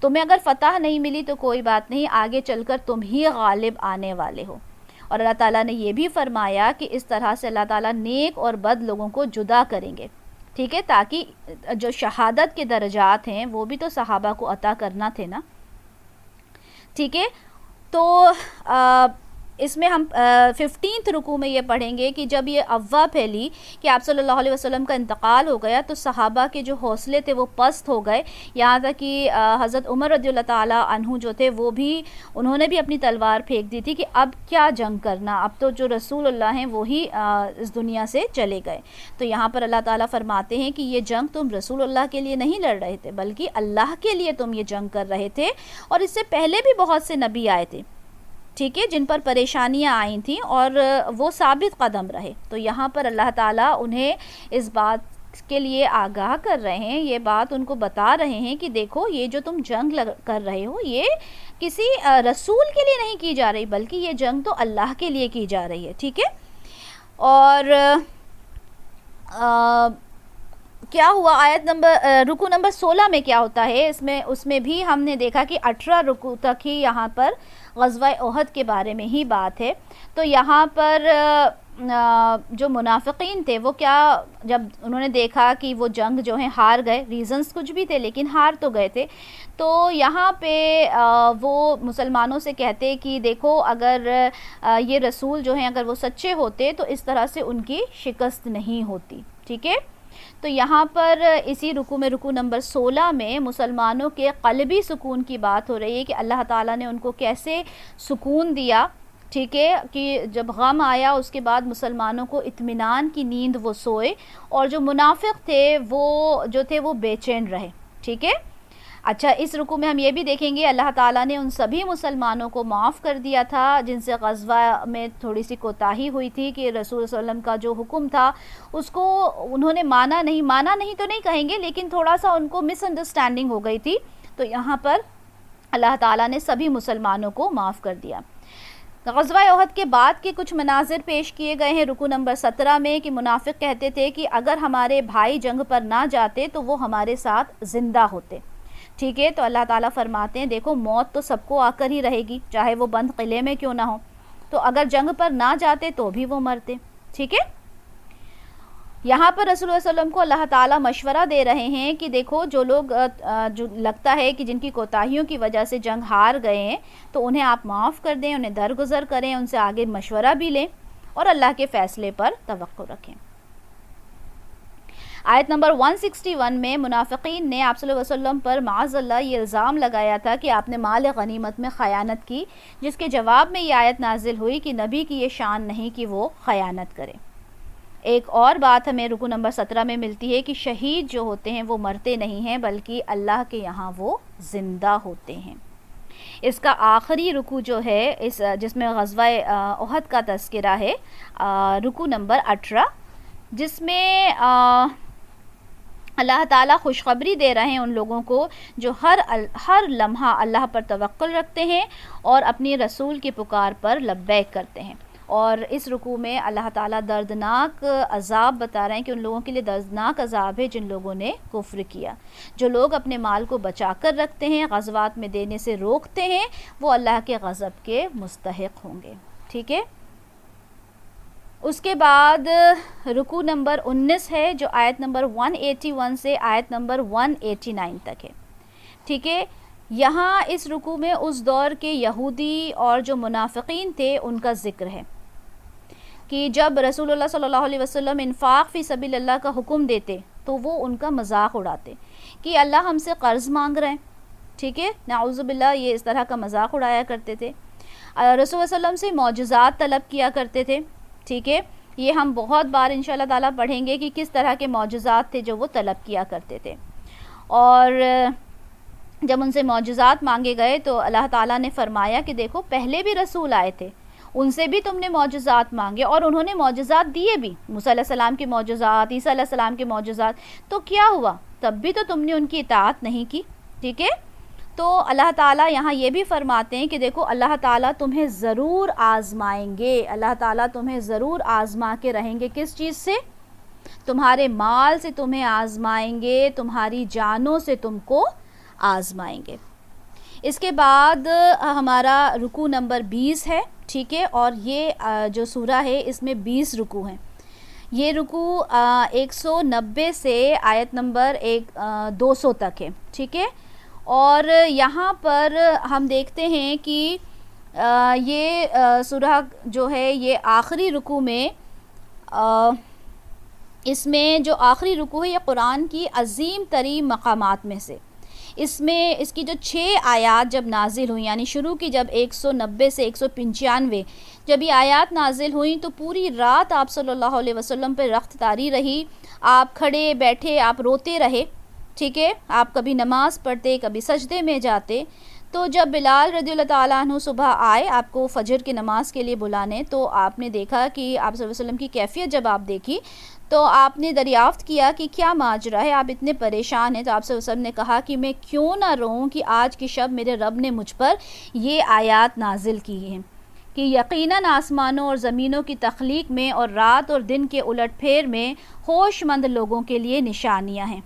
تمہیں اگر فتح نہیں ملی تو کوئی بات نہیں، آگے چل کر تم ہی غالب آنے والے ہو. اور اللہ تعالیٰ نے یہ بھی فرمایا کہ اس طرح سے اللہ تعالیٰ نیک اور بد لوگوں کو جدا کریں گے. ٹھیک ہے، تاکہ جو شہادت کے درجات ہیں وہ بھی تو صحابہ کو عطا کرنا تھے نا. ٹھیک ہے، تو اس میں ہم 15 رکوع میں یہ پڑھیں گے کہ جب یہ افواہ پھیلی کہ آپ صلی اللہ علیہ وسلم کا انتقال ہو گیا تو صحابہ کے جو حوصلے تھے وہ پست ہو گئے. یہاں تک کہ حضرت عمر رضی اللہ تعالیٰ عنہ جو تھے انہوں نے بھی اپنی تلوار پھینک دی تھی کہ اب کیا جنگ کرنا، اب تو جو رسول اللہ ہیں وہی اس دنیا سے چلے گئے. تو یہاں پر اللہ تعالیٰ فرماتے ہیں کہ یہ جنگ تم رسول اللہ کے لیے نہیں لڑ رہے تھے بلکہ اللہ کے لیے تم یہ جنگ کر رہے تھے، اور اس سے پہلے بھی بہت سے نبی آئے تھے. ٹھیک ہے، جن پر پریشانیاں آئی تھیں اور وہ ثابت قدم رہے. تو یہاں پر اللہ تعالیٰ انہیں اس بات کے لیے آگاہ کر رہے ہیں، یہ بات ان کو بتا رہے ہیں کہ دیکھو یہ جو تم جنگ کر رہے ہو یہ کسی رسول کے لیے نہیں کی جا رہی بلکہ یہ جنگ تو اللہ کے لیے کی جا رہی ہے. ٹھیک ہے، اور کیا ہوا آیت نمبر رکوع نمبر 16 میں کیا ہوتا ہے، اس میں بھی ہم نے دیکھا کہ 18 رکوع تک ہی یہاں پر غزوہ احد کے بارے میں ہی بات ہے. تو یہاں پر جو منافقین تھے وہ کیا، جب انہوں نے دیکھا کہ وہ جنگ جو ہیں ہار گئے، ریزنز کچھ بھی تھے لیکن ہار تو گئے تھے، تو یہاں پہ وہ مسلمانوں سے کہتے کہ دیکھو اگر یہ رسول جو ہیں اگر وہ سچے ہوتے تو اس طرح سے ان کی شکست نہیں ہوتی. ٹھیک ہے، تو یہاں پر اسی رکوع میں رکوع نمبر 16 میں مسلمانوں کے قلبی سکون کی بات ہو رہی ہے کہ اللہ تعالیٰ نے ان کو کیسے سکون دیا. ٹھیک ہے، کہ جب غم آیا اس کے بعد مسلمانوں کو اطمینان کی نیند وہ سوئے، اور جو منافق تھے وہ بے چین رہے. ٹھیک ہے. اچھا، اس رکوع میں ہم یہ بھی دیکھیں گے اللہ تعالیٰ نے ان سبھی مسلمانوں کو معاف کر دیا تھا جن سے غزوہ میں تھوڑی سی کوتاہی ہوئی تھی، کہ رسول صلی اللہ علیہ وسلم کا جو حکم تھا اس کو انہوں نے مانا نہیں تو نہیں کہیں گے، لیکن تھوڑا سا ان کو مس انڈرسٹینڈنگ ہو گئی تھی. تو یہاں پر اللہ تعالیٰ نے سبھی مسلمانوں کو معاف کر دیا. غزوہ احد کے بعد کے کچھ مناظر پیش کیے گئے ہیں رکوع نمبر 17 میں، کہ منافق کہتے تھے کہ اگر ہمارے بھائی جنگ پر نہ جاتے تو وہ ہمارے ساتھ زندہ ہوتے. ٹھیک ہے، تو اللہ تعالیٰ فرماتے ہیں دیکھو موت تو سب کو آ کر ہی رہے گی، چاہے وہ بند قلعے میں کیوں نہ ہو، تو اگر جنگ پر نہ جاتے تو بھی وہ مرتے. ٹھیک ہے، یہاں پر رسول اللہ صلی اللہ علیہ وسلم کو اللہ تعالیٰ مشورہ دے رہے ہیں کہ دیکھو جو لوگ جو لگتا ہے کہ جن کی کوتاہیوں کی وجہ سے جنگ ہار گئے ہیں تو انہیں آپ معاف کر دیں، انہیں درگزر کریں، ان سے آگے مشورہ بھی لیں اور اللہ کے فیصلے پر توقع رکھیں. آیت نمبر 161 میں منافقین نے آپ صلی اللہ علیہ وسلم پر معاذ اللہ یہ الزام لگایا تھا کہ آپ نے مال غنیمت میں خیانت کی، جس کے جواب میں یہ آیت نازل ہوئی کہ نبی کی یہ شان نہیں کہ وہ خیانت کرے. ایک اور بات ہمیں رکوع نمبر 17 میں ملتی ہے کہ شہید جو ہوتے ہیں وہ مرتے نہیں ہیں بلکہ اللہ کے یہاں وہ زندہ ہوتے ہیں. اس کا آخری رکوع جو ہے جس میں غزوہ احد کا تذکرہ ہے، رکوع نمبر 18، جس میں اللہ تعالیٰ خوشخبری دے رہے ہیں ان لوگوں کو جو ہر لمحہ اللہ پر توکل رکھتے ہیں اور اپنی رسول کی پکار پر لبیک کرتے ہیں. اور اس رکوع میں اللہ تعالیٰ دردناک عذاب بتا رہے ہیں کہ ان لوگوں کے لیے دردناک عذاب ہے جن لوگوں نے کفر کیا. جو لوگ اپنے مال کو بچا کر رکھتے ہیں، غزوات میں دینے سے روکتے ہیں، وہ اللہ کے غضب کے مستحق ہوں گے. ٹھیک ہے، اس کے بعد رکوع نمبر 19 ہے جو آیت نمبر 181 سے آیت نمبر 189 تک ہے. ٹھیک ہے، یہاں اس رکوع میں اس دور کے یہودی اور جو منافقین تھے ان کا ذکر ہے کہ جب رسول اللہ صلی اللہ علیہ وسلم انفاق فی سبیل اللہ کا حکم دیتے تو وہ ان کا مذاق اڑاتے کہ اللہ ہم سے قرض مانگ رہے ہیں. ٹھیک ہے، نعوذ باللہ، یہ اس طرح کا مذاق اڑایا کرتے تھے. رسول اللہ صلی اللہ علیہ وسلم سے معجزات طلب کیا کرتے تھے. ٹھیک ہے، یہ ہم بہت بار انشاءاللہ تعالیٰ پڑھیں گے کہ کس طرح کے معجزات تھے جو وہ طلب کیا کرتے تھے. اور جب ان سے معجزات مانگے گئے تو اللہ تعالیٰ نے فرمایا کہ دیکھو پہلے بھی رسول آئے تھے، ان سے بھی تم نے معجزات مانگے اور انہوں نے معجزات دیے بھی، موسیٰ علیہ السلام کے معجزات، عیسیٰ علیہ السلام کے معجزات، تو کیا ہوا؟ تب بھی تو تم نے ان کی اطاعت نہیں کی. ٹھیک ہے، تو اللہ تعالیٰ یہاں یہ بھی فرماتے ہیں کہ دیکھو اللہ تعالیٰ تمہیں ضرور آزمائیں گے، اللہ تعالیٰ تمہیں ضرور آزما کے رہیں گے. کس چیز سے؟ تمہارے مال سے تمہیں آزمائیں گے، تمہاری جانوں سے تم کو آزمائیں گے. اس کے بعد ہمارا رکوع نمبر 20 ہے. ٹھیک ہے، اور یہ جو سورہ ہے اس میں 20 رکوع ہیں. یہ رکوع 190 سے آیت نمبر 200 تک ہے. ٹھیک ہے، اور یہاں پر ہم دیکھتے ہیں کہ یہ سورہ جو ہے یہ آخری رکوع میں اس میں جو آخری رکوع ہے یہ قرآن کی عظیم ترین مقامات میں سے. اس میں اس کی جو 6 آیات جب نازل ہوئیں، یعنی شروع کی جب 190 سے 195 جب یہ آیات نازل ہوئیں تو پوری رات آپ صلی اللہ علیہ وسلم پہ رخت طاری رہی. آپ کھڑے بیٹھے آپ روتے رہے. ٹھیک ہے، آپ کبھی نماز پڑھتے کبھی سجدے میں جاتے. تو جب بلال رضی اللہ تعالیٰ عنہ صبح آئے آپ کو فجر کی نماز کے لیے بلانے، تو آپ نے دیکھا کہ آپ صلی اللہ علیہ وسلم کی کیفیت جب آپ دیکھی تو آپ نے دریافت کیا کہ کیا ماجرا ہے، آپ اتنے پریشان ہیں. تو آپ صلی اللہ علیہ وسلم نے کہا کہ میں کیوں نہ روؤں کہ آج کی شب میرے رب نے مجھ پر یہ آیات نازل کی ہیں کہ یقیناً آسمانوں اور زمینوں کی تخلیق میں اور رات اور دن کے الٹ پھیر میں ہوش مند لوگوں کے لیے نشانیاں ہیں،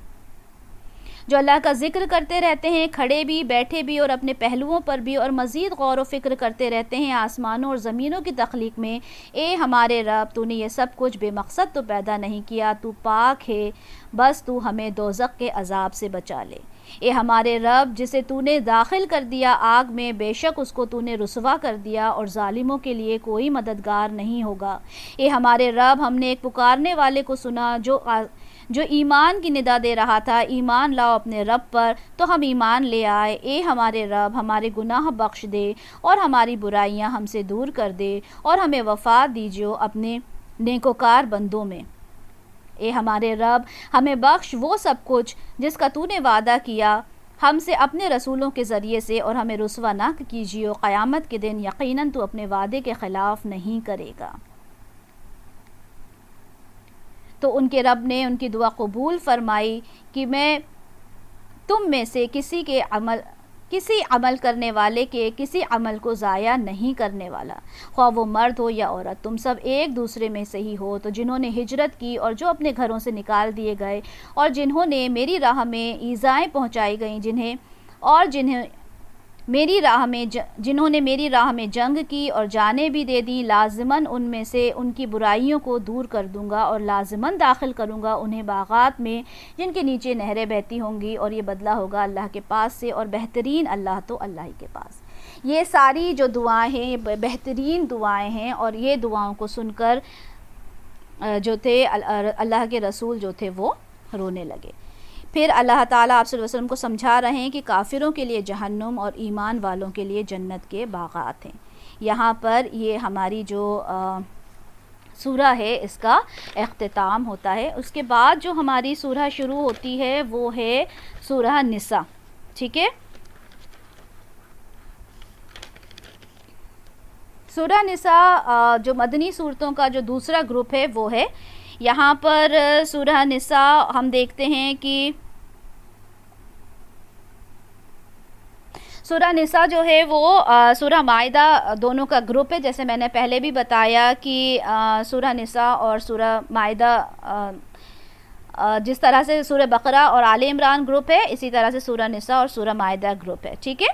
جو اللہ کا ذکر کرتے رہتے ہیں، کھڑے بھی، بیٹھے بھی اور اپنے پہلوؤں پر بھی، اور مزید غور و فکر کرتے رہتے ہیں آسمانوں اور زمینوں کی تخلیق میں۔ اے ہمارے رب، تو نے یہ سب کچھ بے مقصد تو پیدا نہیں کیا، تو پاک ہے، بس تو ہمیں دوزخ کے عذاب سے بچا لے۔ اے ہمارے رب، جسے تو نے داخل کر دیا آگ میں، بے شک اس کو تو نے رسوا کر دیا، اور ظالموں کے لیے کوئی مددگار نہیں ہوگا۔ اے ہمارے رب، ہم نے ایک پکارنے والے کو سنا جو ایمان کی ندا دے رہا تھا، ایمان لاؤ اپنے رب پر، تو ہم ایمان لے آئے۔ اے ہمارے رب، ہمارے گناہ بخش دے اور ہماری برائیاں ہم سے دور کر دے، اور ہمیں وفات دیجیے اپنے نیکوکار بندوں میں۔ اے ہمارے رب، ہمیں بخش وہ سب کچھ جس کا تو نے وعدہ کیا ہم سے اپنے رسولوں کے ذریعے سے، اور ہمیں رسوا نہ کیجیے قیامت کے دن، یقیناً تو اپنے وعدے کے خلاف نہیں کرے گا۔ تو ان کے رب نے ان کی دعا قبول فرمائی کہ میں تم میں سے کسی عمل کرنے والے کے کسی عمل کو ضائع نہیں کرنے والا، خواہ وہ مرد ہو یا عورت، تم سب ایک دوسرے میں سے ہی ہو۔ تو جنہوں نے ہجرت کی اور جو اپنے گھروں سے نکال دیے گئے، اور جنہوں نے میری راہ میں ایذائیں پہنچائی گئیں، جنہوں نے میری راہ میں جنگ کی اور جانیں بھی دے دیں، لازماً ان میں سے ان کی برائیوں کو دور کر دوں گا، اور لازماً داخل کروں گا انہیں باغات میں جن کے نیچے نہریں بہتی ہوں گی، اور یہ بدلہ ہوگا اللہ کے پاس سے، اور بہترین اللہ تو اللہ ہی کے پاس۔ یہ ساری جو دعائیں ہیں بہترین دعائیں ہیں، اور یہ دعاؤں کو سن کر جو تھے اللہ کے رسول جو تھے وہ رونے لگے۔ پھر اللہ تعالیٰ آپ صلی اللہ علیہ وسلم کو سمجھا رہے ہیں کہ کافروں کے لیے جہنم اور ایمان والوں کے لیے جنت کے باغات ہیں۔ یہاں پر یہ ہماری جو سورہ ہے اس کا اختتام ہوتا ہے۔ اس کے بعد جو ہماری سورہ شروع ہوتی ہے وہ ہے سورہ نساء، ٹھیک ہے۔ سورہ نساء جو مدنی صورتوں کا جو دوسرا گروپ ہے وہ ہے۔ یہاں پر سورہ نساء ہم دیکھتے ہیں کہ سورہ نساء جو ہے وہ سورہ مائدہ دونوں کا گروپ ہے، جیسے میں نے پہلے بھی بتایا کہ سورہ نساء اور سورہ مائدہ جس طرح سے سورہ بقرہ اور آل عمران گروپ ہے، اسی طرح سے سورہ نساء اور سورہ مائدہ گروپ ہے، ٹھیک ہے۔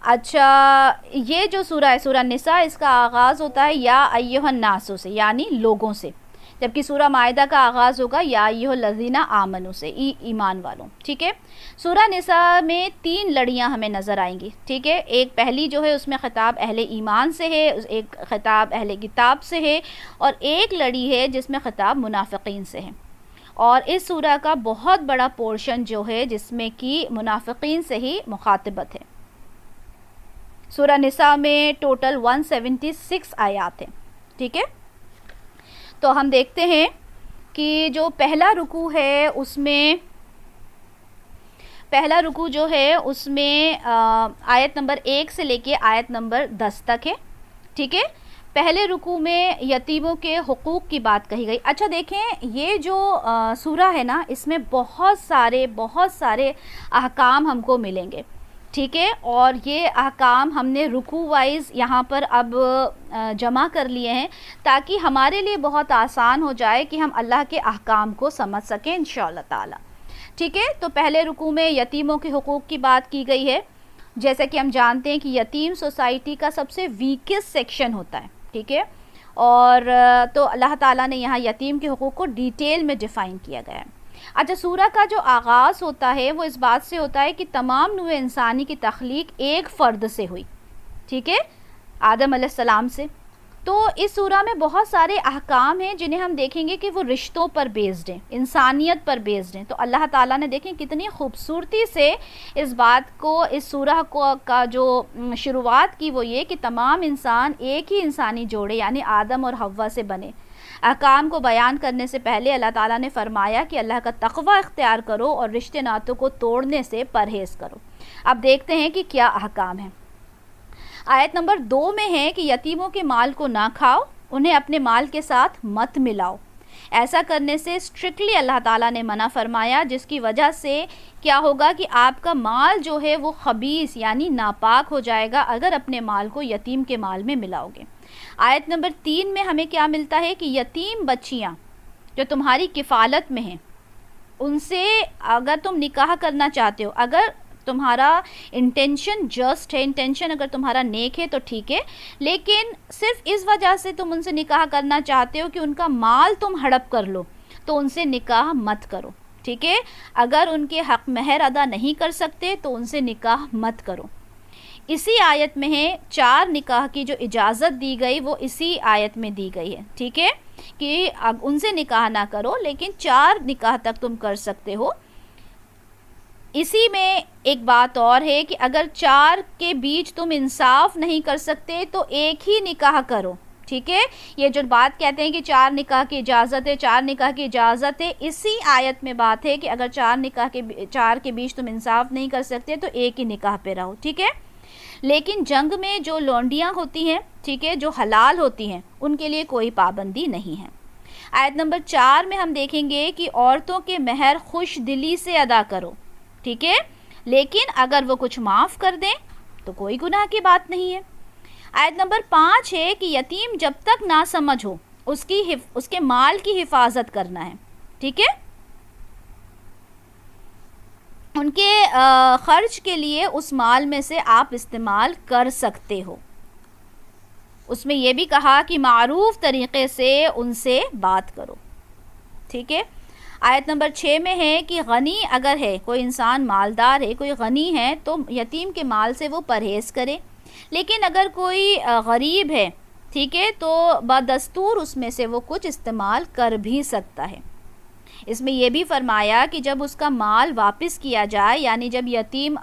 اچھا، یہ جو سورہ ہے سورہ نساء، اس کا آغاز ہوتا ہے یا ایھا الناس سے، یعنی لوگوں سے، جبکہ سورہ مائدہ کا آغاز ہوگا یا ایھا الذین آمنوا سے، ایمان والوں، ٹھیک ہے۔ سورہ نساء میں 3 لڑیاں ہمیں نظر آئیں گی، ٹھیک ہے۔ ایک پہلی جو ہے اس میں خطاب اہل ایمان سے ہے، ایک خطاب اہل کتاب سے ہے، اور ایک لڑی ہے جس میں خطاب منافقین سے ہے۔ اور اس سورہ کا بہت بڑا پورشن جو ہے جس میں کہ منافقین سے ہی مخاطبت ہے۔ سورہ نساء میں ٹوٹل 176 آیات ہیں، ٹھیک ہے۔ تو ہم دیکھتے ہیں کہ جو پہلا رکوع ہے اس میں آیت نمبر 1 سے لے کے آیت نمبر 10 تک ہے، ٹھیک ہے۔ پہلے رکوع میں یتیموں کے حقوق کی بات کہی گئی۔ اچھا دیکھیں، یہ جو سورہ ہے نا، اس میں بہت سارے احکام ہم کو ملیں گے، ٹھیک ہے۔ اور یہ احکام ہم نے رکوع وائز یہاں پر اب جمع کر لیے ہیں تاکہ ہمارے لیے بہت آسان ہو جائے کہ ہم اللہ کے احکام کو سمجھ سکیں انشاءاللہ تعالی، ٹھیک ہے۔ تو پہلے رکوع میں یتیموں کے حقوق کی بات کی گئی ہے۔ جیسا کہ ہم جانتے ہیں کہ یتیم سوسائٹی کا سب سے ویکسٹ سیکشن ہوتا ہے، ٹھیک ہے۔ اور تو اللہ تعالیٰ نے یہاں یتیم کے حقوق کو ڈیٹیل میں ڈیفائن کیا گیا ہے۔ اچھا، سورہ کا جو آغاز ہوتا ہے وہ اس بات سے ہوتا ہے کہ تمام نوع انسانی کی تخلیق ایک فرد سے ہوئی، ٹھیک ہے، آدم علیہ السلام سے۔ تو اس سورہ میں بہت سارے احکام ہیں جنہیں ہم دیکھیں گے کہ وہ رشتوں پر بیسڈ ہیں، انسانیت پر بیسڈ ہیں۔ تو اللہ تعالیٰ نے دیکھیں کتنی خوبصورتی سے اس بات کو، اس سورہ کا جو شروعات کی وہ یہ کہ تمام انسان ایک ہی انسانی جوڑے یعنی آدم اور حوا سے بنے۔ احکام کو بیان کرنے سے پہلے اللہ تعالیٰ نے فرمایا کہ اللہ کا تقوی اختیار کرو اور رشتے ناتوں کو توڑنے سے پرہیز کرو۔ اب دیکھتے ہیں کہ کیا احکام ہیں۔ آیت نمبر 2 میں ہے کہ یتیموں کے مال کو نہ کھاؤ، انہیں اپنے مال کے ساتھ مت ملاؤ۔ ایسا کرنے سے اسٹرکٹلی اللہ تعالیٰ نے منع فرمایا، جس کی وجہ سے کیا ہوگا کہ آپ کا مال جو ہے وہ خبیث یعنی ناپاک ہو جائے گا اگر اپنے مال کو یتیم کے مال میں ملاؤ گے۔ آیت نمبر 3 میں ہمیں کیا ملتا ہے کہ یتیم بچیاں جو تمہاری کفالت میں ہیں ان سے اگر تم نکاح کرنا چاہتے ہو، اگر تمہارا انٹینشن جسٹ ہے، انٹینشن اگر تمہارا نیک ہے تو ٹھیک ہے، لیکن صرف اس وجہ سے تم ان سے نکاح کرنا چاہتے ہو کہ ان کا مال تم ہڑپ کر لو تو ان سے نکاح مت کرو، ٹھیک ہے؟ اگر ان کے حق مہر ادا نہیں کر سکتے تو ان سے نکاح مت کرو۔ اسی آیت میں ہے 4 نکاح کی جو اجازت دی گئی وہ اسی آیت میں دی گئی ہے، ٹھیک ہے؟ کہ اب ان سے نکاح نہ کرو لیکن 4 نکاح تک تم کر سکتے ہو۔ اسی میں ایک بات اور ہے کہ اگر 4 کے بیچ تم انصاف نہیں کر سکتے تو ایک ہی نکاح کرو، ٹھیک ہے؟ یہ جو بات کہتے ہیں کہ 4 نکاح کی اجازت ہے، 4 نکاح کی اجازت ہے، اسی آیت میں بات ہے کہ اگر 4 کے بیچ تم انصاف نہیں کر سکتے تو ایک ہی نکاح پہ رہو، ٹھیک ہے؟ لیکن جنگ میں جو لونڈیاں ہوتی ہیں، ٹھیک ہے، جو حلال ہوتی ہیں، ان کے لیے کوئی پابندی نہیں ہے۔ آیت نمبر 4 میں ہم دیکھیں گے کہ عورتوں کے مہر خوش دلی سے ادا کرو، ٹھیک ہے، لیکن اگر وہ کچھ معاف کر دیں تو کوئی گناہ کی بات نہیں ہے۔ آیت نمبر 5 ہے کہ یتیم جب تک نہ سمجھ ہو اس کے مال کی حفاظت کرنا ہے، ٹھیک ہے؟ ان کے خرچ کے لیے اس مال میں سے آپ استعمال کر سکتے ہو۔ اس میں یہ بھی کہا کہ معروف طریقے سے ان سے بات کرو، ٹھیک ہے؟ آیت نمبر 6 میں ہے کہ غنی اگر ہے، کوئی انسان مالدار ہے، کوئی غنی ہے تو یتیم کے مال سے وہ پرہیز کرے، لیکن اگر کوئی غریب ہے، ٹھیک ہے، تو بدستور اس میں سے وہ کچھ استعمال کر بھی سکتا ہے۔ اس میں یہ بھی فرمایا کہ جب اس کا مال واپس کیا جائے، یعنی جب یتیم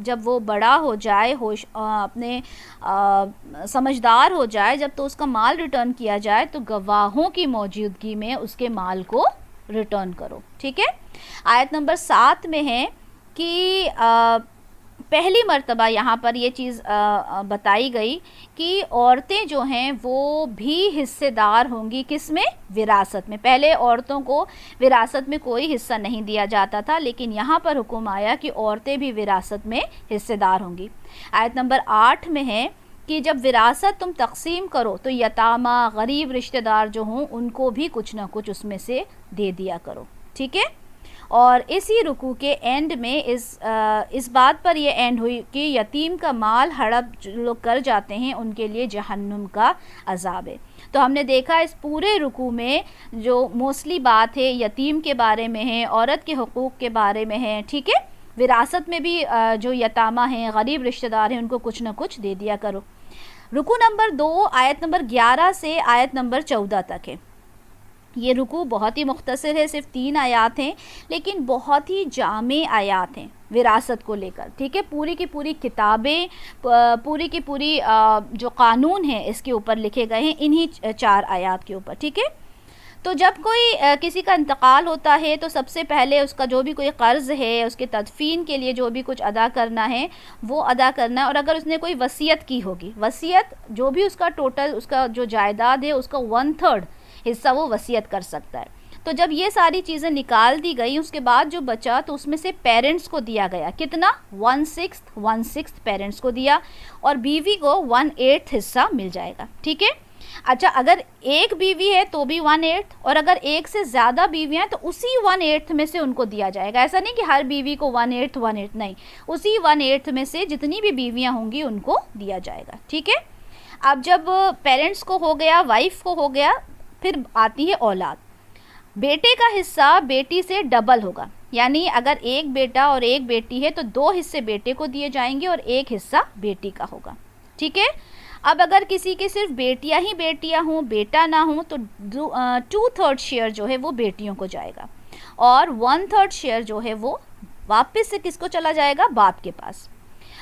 جب وہ بڑا ہو جائے، اپنے سمجھدار ہو جائے، جب تو اس کا مال ریٹرن کیا جائے تو گواہوں کی موجودگی میں اس کے مال کو ریٹرن کرو، ٹھیک ہے؟ آیت نمبر 7 میں ہے کہ پہلی مرتبہ یہاں پر یہ چیز بتائی گئی کہ عورتیں جو ہیں وہ بھی حصے دار ہوں گی، کس میں؟ وراثت میں۔ پہلے عورتوں کو وراثت میں کوئی حصہ نہیں دیا جاتا تھا، لیکن یہاں پر حکم آیا کہ عورتیں بھی وراثت میں حصے دار ہوں گی۔ آیت نمبر 8 میں ہے کہ جب وراثت تم تقسیم کرو تو یتامہ غریب رشتہ دار جو ہوں ان کو بھی کچھ نہ کچھ اس میں سے دے دیا کرو، ٹھیک ہے؟ اور اسی رکوع کے اینڈ میں اس بات پر یہ اینڈ ہوئی کہ یتیم کا مال ہڑپ جو لوگ کر جاتے ہیں ان کے لیے جہنم کا عذاب ہے۔ تو ہم نے دیکھا اس پورے رکوع میں جو موسٹلی بات ہے یتیم کے بارے میں ہے، عورت کے حقوق کے بارے میں ہے، ٹھیک ہے؟ وراثت میں بھی جو یتامہ ہیں، غریب رشتہ دار ہیں، ان کو کچھ نہ کچھ دے دیا کرو۔ رکوع نمبر 2 آیت نمبر 11 سے آیت نمبر 14 تک ہے۔ یہ رکوع بہت ہی مختصر ہے، صرف 3 آیات ہیں، لیکن بہت ہی جامع آیات ہیں وراثت کو لے کر، ٹھیک ہے؟ پوری کی پوری کتابیں، پوری کی پوری جو قانون ہیں اس کے اوپر لکھے گئے ہیں انہی 4 آیات کے اوپر، ٹھیک ہے؟ تو جب کوئی کسی کا انتقال ہوتا ہے تو سب سے پہلے اس کا جو بھی کوئی قرض ہے، اس کے تدفین کے لیے جو بھی کچھ ادا کرنا ہے وہ ادا کرنا ہے، اور اگر اس نے کوئی وصیت کی ہوگی، وصیت جو بھی اس کا ٹوٹل اس کا جو جائیداد ہے اس کا 1/3 حصہ وہ وصیت کر سکتا ہے۔ تو جب یہ ساری چیزیں نکال دی گئی اس کے بعد جو بچا تو اس میں سے پیرنٹس کو دیا گیا، کتنا؟ 1/6 پیرنٹس کو دیا، اور بیوی کو 1/8 حصہ مل جائے گا، ٹھیک ہے؟ اچھا، اگر ایک بیوی ہے تو بھی 1/8، اور اگر ایک سے زیادہ بیویاں ہیں تو اسی 1/8 میں سے ان کو دیا جائے گا۔ ایسا نہیں کہ ہر بیوی کو 1/8 نہیں، اسی 1/8 میں سے جتنی بھی بیویاں ہوں گی ان کو دیا جائے گا، ٹھیک ہے؟ اب جب پیرنٹس کو ہو گیا، وائف کو ہو گیا، پھر آتی ہے اولاد۔ بیٹے کا حصہ بیٹی سے ڈبل ہوگا، یعنی اگر ایک بیٹا اور ایک بیٹی ہے تو 2 حصے بیٹے کو دیے جائیں گے اور 1 حصہ بیٹی کا ہوگا، ٹھیک ہے؟ اب اگر کسی کے صرف بیٹیاں ہی بیٹیاں ہوں، بیٹا نہ ہوں، تو 2/3 شیئر جو ہے وہ بیٹیوں کو جائے گا، اور 1/3 شیئر جو ہے وہ واپس سے کس کو چلا جائے گا؟ باپ کے پاس۔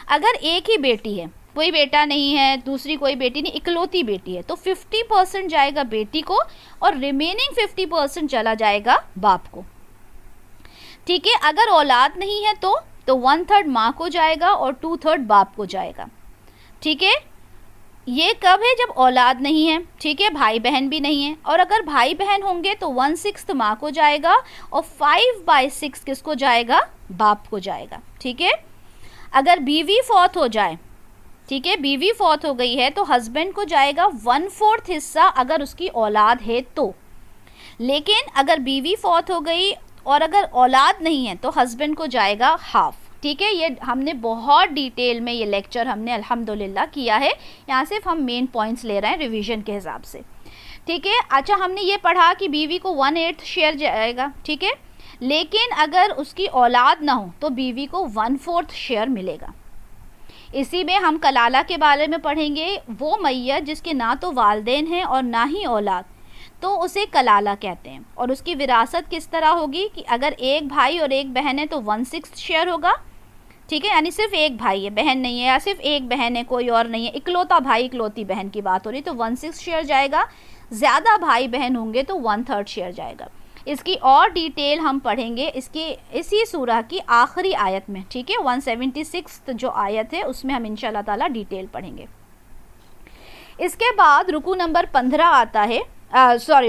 اگر ایک ہی بیٹی ہے، کوئی بیٹا نہیں ہے، دوسری کوئی بیٹی نہیں، اکلوتی بیٹی ہے، تو 50% جائے گا بیٹی کو اور ریمیننگ 50% چلا جائے گا باپ کو، ٹھیک ہے؟ اگر اولاد نہیں ہے تو 1/3 ماں کو جائے گا اور 2/3 باپ کو جائے گا، ٹھیک ہے؟ یہ کب ہے؟ جب اولاد نہیں ہے، ٹھیک ہے، بھائی بہن بھی نہیں ہیں، اور اگر بھائی بہن ہوں گے تو 1/6 ماں کو جائے گا اور 5/6 کس کو جائے گا؟ باپ کو جائے گا، ٹھیک ہے۔ اگر بیوی فوت ہو جائے، ٹھیک ہے، بیوی فوت ہو گئی ہے تو ہسبینڈ کو جائے گا 1/4 حصہ اگر اس کی اولاد ہے تو، لیکن اگر بیوی فوت ہو گئی اور اگر اولاد نہیں ہے تو ہسبینڈ کو جائے گا ہاف، ٹھیک ہے۔ یہ ہم نے بہت ڈیٹیل میں یہ لیکچر ہم نے الحمدللہ کیا ہے، یہاں صرف ہم مین پوائنٹس لے رہے ہیں ریویژن کے حساب سے، ٹھیک ہے۔ اچھا، ہم نے یہ پڑھا کہ بیوی کو 1/8 شیئر جائے گا، ٹھیک ہے، لیکن اگر اس کی اولاد نہ ہو تو بیوی کو 1/4 شیئر ملے گا۔ اسی میں ہم کلالہ کے بارے میں پڑھیں گے، وہ میت جس کے نہ تو والدین ہیں اور نہ ہی اولاد، تو اسے کلالہ کہتے ہیں، اور اس کی وراثت کس طرح ہوگی کہ اگر ایک بھائی اور ایک بہن ہے تو 1/6 شیئر ہوگا، ٹھیک ہے، یعنی صرف ایک بھائی ہے، بہن نہیں ہے، یا صرف ایک بہن ہے کوئی اور نہیں ہے، اکلوتا بھائی اکلوتی بہن کی بات ہو رہی تو 1/6 شیئر جائے گا، زیادہ بھائی بہن ہوں گے تو 1/3 شیئر جائے گا۔ اس کی اور ڈیٹیل ہم پڑھیں گے اسی سورہ کی آخری آیت میں، ٹھیک ہے، 176 جو آیت ہے اس میں ہم انشاءاللہ تعالیٰ ڈیٹیل پڑھیں گے۔ اس کے بعد رکوع نمبر 15 آتا ہے،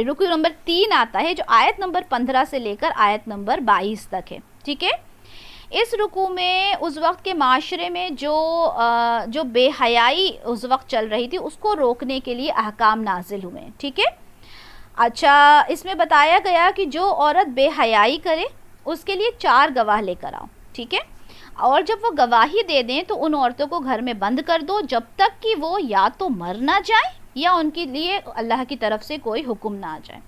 رکوع نمبر 3 آتا ہے جو آیت نمبر 15 سے لے کر آیت نمبر 22 تک ہے، ٹھیک ہے۔ اس رکوع میں اس وقت کے معاشرے میں جو بے حیائی اس وقت چل رہی تھی اس کو روکنے کے لیے احکام نازل ہوئے ہیں، ٹھیک ہے۔ اچھا، اس میں بتایا گیا کہ جو عورت بے حیائی کرے اس کے لیے 4 گواہ لے کر آؤ، ٹھیک ہے، اور جب وہ گواہی دے دیں تو ان عورتوں کو گھر میں بند کر دو جب تک کہ وہ یا تو مر نہ جائیں یا ان کے لیے اللہ کی طرف سے کوئی حکم نہ آ جائے۔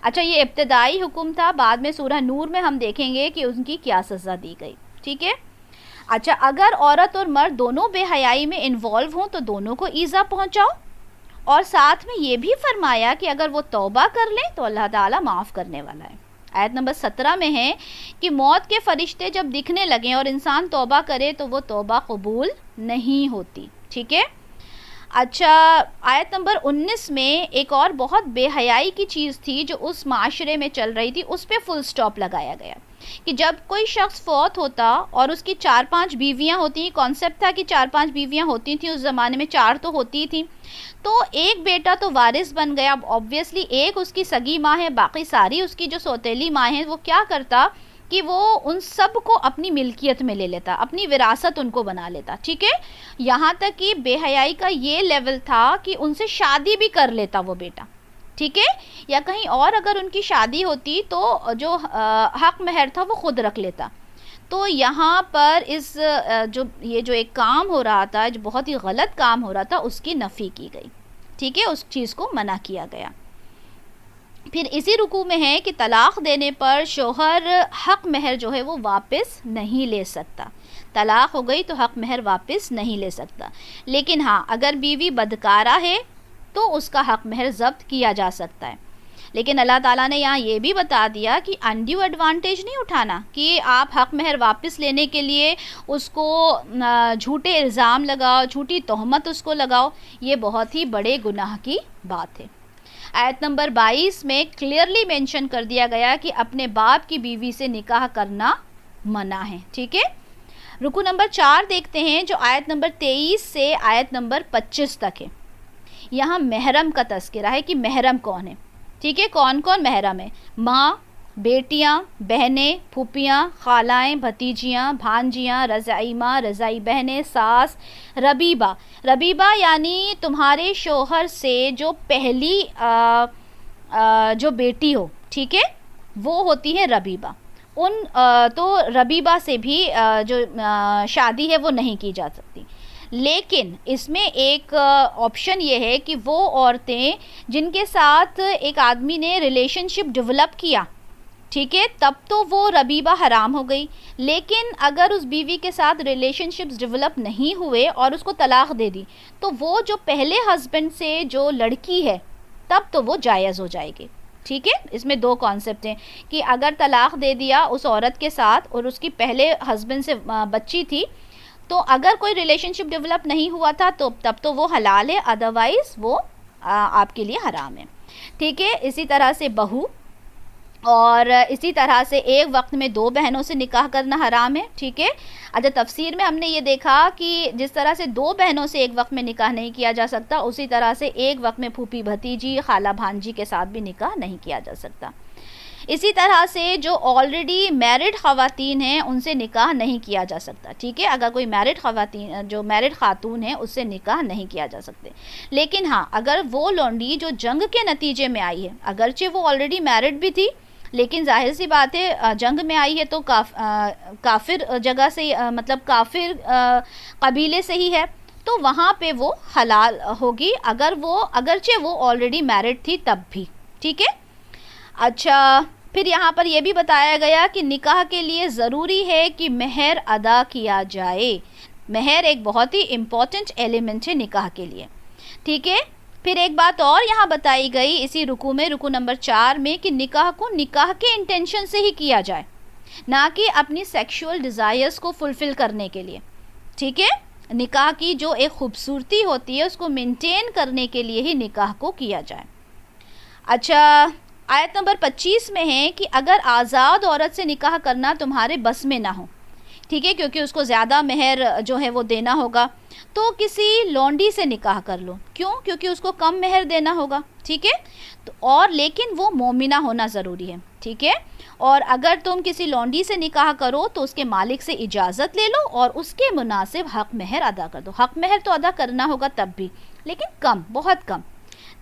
اچھا، یہ ابتدائی حکم تھا، بعد میں سورہ نور میں ہم دیکھیں گے کہ ان کی کیا سزا دی گئی، ٹھیک ہے۔ اچھا، اگر عورت اور مرد دونوں بے حیائی میں انوالو ہوں تو دونوں کو ایذا پہنچاؤ، اور ساتھ میں یہ بھی فرمایا کہ اگر وہ توبہ کر لیں تو اللہ تعالیٰ معاف کرنے والا ہے۔ آیت نمبر 17 میں ہے کہ موت کے فرشتے جب دکھنے لگیں اور انسان توبہ کرے تو وہ توبہ قبول نہیں ہوتی، ٹھیک ہے۔ اچھا، آیت نمبر 19 میں ایک اور بہت بے حیائی کی چیز تھی جو اس معاشرے میں چل رہی تھی، اس پہ فل سٹاپ لگایا گیا کہ جب کوئی شخص فوت ہوتا اور اس کی 4-5 بیویاں ہوتی، کانسیپٹ تھا کہ 4-5 بیویاں ہوتی تھیں، اس زمانے میں 4 تو ہوتی تھیں، تو ایک بیٹا تو وارث بن گیا، obviously ایک اس کی سگی ماں ہے، باقی ساری اس کی جو سوتیلی ماں ہیں، وہ کیا کرتا کہ وہ ان سب کو اپنی ملکیت میں لے لیتا، اپنی وراثت ان کو بنا لیتا، ٹھیک ہے۔ یہاں تک کہ بے حیائی کا یہ لیول تھا کہ ان سے شادی بھی کر لیتا وہ بیٹا، ٹھیک ہے، یا کہیں اور اگر ان کی شادی ہوتی تو جو حق مہر تھا وہ خود رکھ لیتا۔ تو یہاں پر یہ جو ایک کام ہو رہا تھا، جو بہت ہی غلط کام ہو رہا تھا، اس کی نفی کی گئی، ٹھیک ہے، اس چیز کو منع کیا گیا۔ پھر اسی رکوع میں ہے کہ طلاق دینے پر شوہر حق مہر جو ہے وہ واپس نہیں لے سکتا، طلاق ہو گئی تو حق مہر واپس نہیں لے سکتا، لیکن ہاں اگر بیوی بدکارہ ہے تو اس کا حق مہر ضبط کیا جا سکتا ہے۔ لیکن اللہ تعالیٰ نے یہاں یہ بھی بتا دیا کہ انڈیو ایڈوانٹیج نہیں اٹھانا، کہ آپ حق مہر واپس لینے کے لیے اس کو جھوٹے الزام لگاؤ، جھوٹی تہمت اس کو لگاؤ، یہ بہت ہی بڑے گناہ کی بات ہے۔ آیت نمبر 22 میں کلیئرلی مینشن کر دیا گیا کہ اپنے باپ کی بیوی سے نکاح کرنا منع ہے، ٹھیک ہے۔ رکوع نمبر 4 دیکھتے ہیں جو آیت نمبر 23 سے آیت نمبر 25 تک ہے۔ یہاں محرم کا تذکرہ ہے کہ محرم کون ہے، ٹھیک ہے، کون کون محرم ہے؟ ماں، بیٹیاں، بہنیں، پھوپھیاں، خالائیں، بھتیجیاں، بھانجیاں، رضاعی ماں، رضاعی بہنیں، ساس، ربیبہ۔ ربیبہ یعنی تمہارے شوہر سے جو پہلی جو بیٹی ہو، ٹھیک ہے، وہ ہوتی ہے ربیبہ۔ تو ربیبہ سے بھی جو شادی ہے وہ نہیں کی جا سکتی، لیکن اس میں ایک آپشن یہ ہے کہ وہ عورتیں جن کے ساتھ ایک آدمی نے ریلیشن شپ ڈیولپ کیا، ٹھیک ہے، تب تو وہ ربیبہ حرام ہو گئی، لیکن اگر اس بیوی کے ساتھ ریلیشن شپس ڈیولپ نہیں ہوئے اور اس کو طلاق دے دی تو وہ جو پہلے ہسبینڈ سے جو لڑکی ہے تب تو وہ جائز ہو جائے گی، ٹھیک ہے۔ اس میں 2 کانسیپٹ ہیں کہ اگر طلاق دے دیا اس عورت کے ساتھ اور اس کی پہلے ہسبینڈ سے بچی تھی تو اگر کوئی ریلیشن شپ ڈیولپ نہیں ہوا تھا تو تب تو وہ حلال ہے، ادروائز وہ آپ کے لیے حرام ہے، ٹھیک ہے۔ اسی طرح سے بہو، اور اسی طرح سے ایک وقت میں 2 بہنوں سے نکاح کرنا حرام ہے، ٹھیک ہے۔ اچھا، تفسیر میں ہم نے یہ دیکھا کہ جس طرح سے 2 بہنوں سے ایک وقت میں نکاح نہیں کیا جا سکتا، اسی طرح سے ایک وقت میں پھوپھی بھتیجی خالہ بھانجی کے ساتھ بھی نکاح نہیں کیا جا سکتا۔ اسی طرح سے جو آلریڈی میرڈ خواتین ہیں ان سے نکاح نہیں کیا جا سکتا، ٹھیک ہے۔ اگر کوئی میرڈ خاتون ہے اس سے نکاح نہیں کیا جا سکتے، لیکن ہاں اگر وہ لونڈی جو جنگ کے نتیجے میں آئی ہے، اگرچہ وہ آلریڈی میرڈ بھی تھی لیکن ظاہر سی بات ہے جنگ میں آئی ہے تو کافر جگہ سے، مطلب کافر قبیلے سے ہی ہے، تو وہاں پہ وہ حلال ہوگی اگرچہ وہ آلریڈی میرڈ تھی تب بھی، ٹھیک ہے۔ اچھا، پھر یہاں پر یہ بھی بتایا گیا کہ نکاح کے لیے ضروری ہے کہ مہر ادا کیا جائے۔ مہر ایک بہت ہی امپورٹنٹ ایلیمنٹ ہے نکاح کے لیے، ٹھیک ہے۔ پھر ایک بات اور یہاں بتائی گئی اسی رکوع نمبر 4 میں کہ نکاح کو نکاح کے انٹینشن سے ہی کیا جائے، نہ کہ اپنی سیکشول ڈیزائرز کو فلفل کرنے کے لیے، ٹھیک ہے۔ نکاح کی جو ایک خوبصورتی ہوتی ہے اس کو مینٹین کرنے کے لیے ہی نکاح کو کیا جائے۔ اچھا، آیت نمبر 25 میں ہے کہ اگر آزاد عورت سے نکاح کرنا تمہارے بس میں نہ ہو، ٹھیک ہے، کیونکہ اس کو زیادہ مہر جو ہے وہ دینا ہوگا، تو کسی لونڈی سے نکاح کر لو۔ کیوں؟ کیونکہ اس کو کم مہر دینا ہوگا، ٹھیک ہے، اور لیکن وہ مومنہ ہونا ضروری ہے، ٹھیک ہے۔ اور اگر تم کسی لونڈی سے نکاح کرو تو اس کے مالک سے اجازت لے لو اور اس کے مناسب حق مہر ادا کر دو۔ حق مہر تو ادا کرنا ہوگا تب بھی، لیکن کم، بہت کم،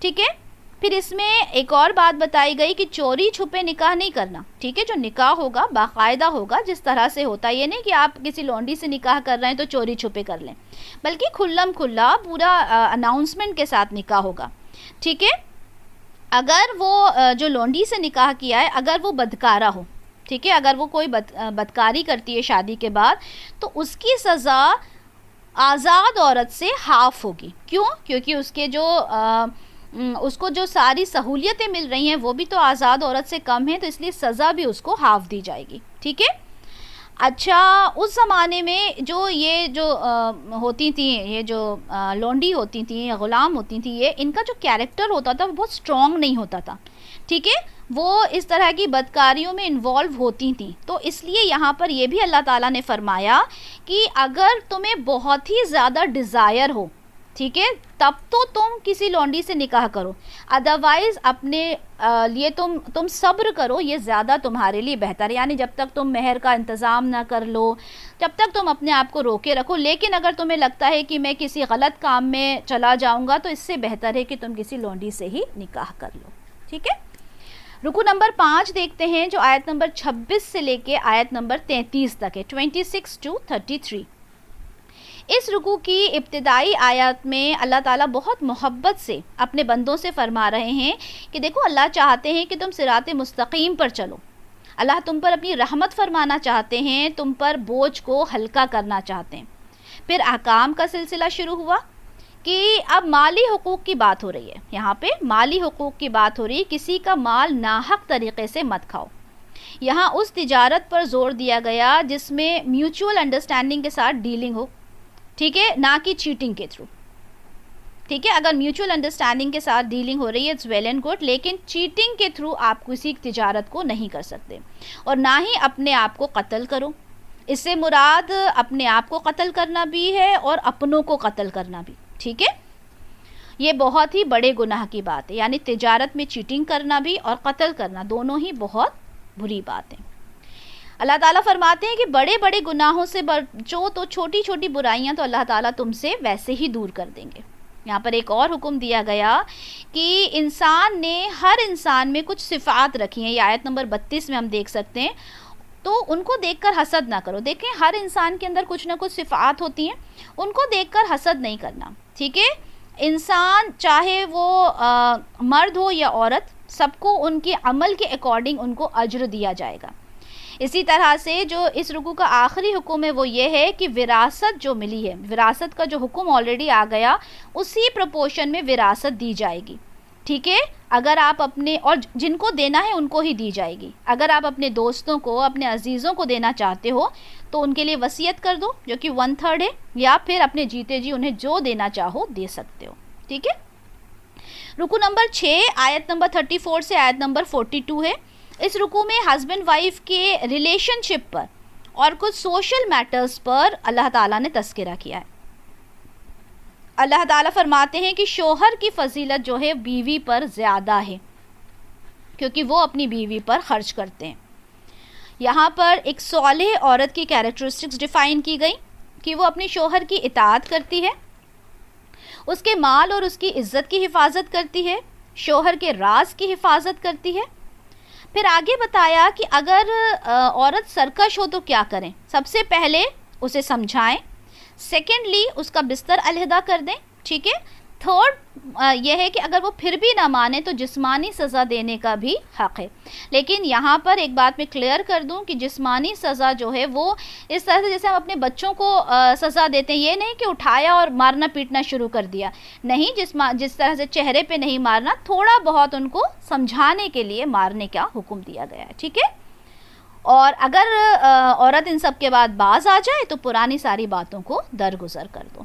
ٹھیک ہے۔ پھر اس میں ایک اور بات بتائی گئی کہ چوری چھپے نکاح نہیں کرنا، ٹھیک ہے۔ جو نکاح ہوگا باقاعدہ ہوگا، جس طرح سے ہوتا ہے، یہ نہیں کہ آپ کسی لونڈی سے نکاح کر رہے ہیں تو چوری چھپے کر لیں، بلکہ کھلم کھلا پورا اناؤنسمنٹ کے ساتھ نکاح ہوگا، ٹھیک ہے۔ اگر وہ جو لونڈی سے نکاح کیا ہے اگر وہ بدکارہ ہو، ٹھیک ہے، اگر وہ کوئی بدکاری کرتی ہے شادی کے بعد تو اس کی سزا آزاد عورت سے ہاف ہوگی۔ کیوں؟ کیونکہ اس کو جو ساری سہولیتیں مل رہی ہیں وہ بھی تو آزاد عورت سے کم ہیں، تو اس لیے سزا بھی اس کو ہاف دی جائے گی، ٹھیک ہے۔ اچھا، اس زمانے میں جو ہوتی تھیں، یہ جو لونڈی ہوتی تھیں، غلام ہوتی تھیں، ان کا جو کیریکٹر ہوتا تھا وہ بہت اسٹرانگ نہیں ہوتا تھا، ٹھیک ہے۔ وہ اس طرح کی بدکاریوں میں انوالو ہوتی تھیں، تو اس لیے یہاں پر یہ بھی اللہ تعالیٰ نے فرمایا کہ اگر تمہیں بہت ہی زیادہ ڈیزائر ہو، ٹھیک ہے، تب تو تم کسی لونڈی سے نکاح کرو، ادروائز اپنے لیے تم صبر کرو، یہ زیادہ تمہارے لیے بہتر ہے۔ یعنی جب تک تم مہر کا انتظام نہ کر لو، جب تک تم اپنے آپ کو روکے رکھو، لیکن اگر تمہیں لگتا ہے کہ میں کسی غلط کام میں چلا جاؤں گا تو اس سے بہتر ہے کہ تم کسی لونڈی سے ہی نکاح کر لو، ٹھیک ہے۔ رکوع نمبر 5 دیکھتے ہیں جو آیت نمبر 26 سے لے کے آیت نمبر 33 تک ہے، 26 to 33۔ اس رکوع کی ابتدائی آیات میں اللہ تعالیٰ بہت محبت سے اپنے بندوں سے فرما رہے ہیں کہ دیکھو، اللہ چاہتے ہیں کہ تم صراط مستقیم پر چلو، اللہ تم پر اپنی رحمت فرمانا چاہتے ہیں، تم پر بوجھ کو ہلکا کرنا چاہتے ہیں۔ پھر احکام کا سلسلہ شروع ہوا کہ اب مالی حقوق کی بات ہو رہی ہے، یہاں پہ مالی حقوق کی بات ہو رہی ہے، کسی کا مال ناحق طریقے سے مت کھاؤ۔ یہاں اس تجارت پر زور دیا گیا جس میں میوچول انڈرسٹینڈنگ کے ساتھ ڈیلنگ ہو، ٹھیک ہے، نہ کہ چیٹنگ کے تھرو، ٹھیک ہے۔ اگر میوچول انڈرسٹینڈنگ کے ساتھ ڈیلنگ ہو رہی ہے اٹس ویل اینڈ گڈ، لیکن چیٹنگ کے تھرو آپ کسی تجارت کو نہیں کر سکتے، اور نہ ہی اپنے آپ کو قتل کرو۔ اس سے مراد اپنے آپ کو قتل کرنا بھی ہے اور اپنوں کو قتل کرنا بھی، ٹھیک ہے۔ یہ بہت ہی بڑے گناہ کی بات ہے، یعنی تجارت میں چیٹنگ کرنا بھی اور قتل کرنا دونوں ہی بہت بری بات ہیں۔ اللہ تعالیٰ فرماتے ہیں کہ بڑے بڑے گناہوں سے بچو تو چھوٹی چھوٹی برائیاں تو اللہ تعالیٰ تم سے ویسے ہی دور کر دیں گے۔ یہاں پر ایک اور حکم دیا گیا کہ ہر انسان میں کچھ صفات رکھی ہیں، یہ آیت نمبر 32 میں ہم دیکھ سکتے ہیں، تو ان کو دیکھ کر حسد نہ کرو۔ دیکھیں، ہر انسان کے اندر کچھ نہ کچھ صفات ہوتی ہیں، ان کو دیکھ کر حسد نہیں کرنا، ٹھیک ہے۔ انسان چاہے وہ مرد ہو یا عورت، سب کو ان کے عمل کے اکارڈنگ ان کو اجر دیا جائے گا۔ اسی طرح سے جو اس رکوع کا آخری حکم ہے وہ یہ ہے کہ وراثت جو ملی ہے، وراثت کا جو حکم آلریڈی آ گیا، اسی پروپورشن میں وراثت دی جائے گی، ٹھیک ہے۔ اگر آپ اور جن کو دینا ہے ان کو ہی دی جائے گی۔ اگر آپ اپنے دوستوں کو، اپنے عزیزوں کو دینا چاہتے ہو تو ان کے لیے وصیت کر دو، جو کہ 1/3 ہے، یا پھر اپنے جیتے جی انہیں جو دینا چاہو دے سکتے ہو، ٹھیک ہے۔ رکوع نمبر 6 آیت نمبر 34 سے آیت نمبر 42 ہے۔ اس رکوع میں ہسبینڈ وائف کے ریلیشن شپ پر اور کچھ سوشل میٹرز پر اللہ تعالیٰ نے تذکرہ کیا ہے. اللہ تعالیٰ فرماتے ہیں کہ شوہر کی فضیلت جو ہے بیوی پر زیادہ ہے کیونکہ وہ اپنی بیوی پر خرچ کرتے ہیں. یہاں پر ایک صالح عورت کی کیریکٹرسٹکس ڈیفائن کی گئی کہ وہ اپنے شوہر کی اطاعت کرتی ہے، اس کے مال اور اس کی عزت کی حفاظت کرتی ہے، شوہر کے راز کی حفاظت کرتی ہے. پھر آگے بتایا کہ اگر عورت سرکش ہو تو کیا کریں. سب سے پہلے اسے سمجھائیں، سیکنڈلی اس کا بستر علیحدہ کر دیں، ٹھیک ہے. تھرڈ یہ ہے کہ اگر وہ پھر بھی نہ مانے تو جسمانی سزا دینے کا بھی حق ہے. لیکن یہاں پر ایک بات میں کلیئر کر دوں کہ جسمانی سزا جو ہے وہ اس طرح سے جیسے ہم اپنے بچوں کو سزا دیتے ہیں، یہ نہیں کہ اٹھایا اور مارنا پیٹنا شروع کر دیا، نہیں. جس طرح سے چہرے پہ نہیں مارنا، تھوڑا بہت ان کو سمجھانے کے لیے مارنے کا حکم دیا گیا ہے، ٹھیک ہے. اور اگر عورت ان سب کے بعد باز آ جائے تو پرانی ساری باتوں کو درگزر کر دو.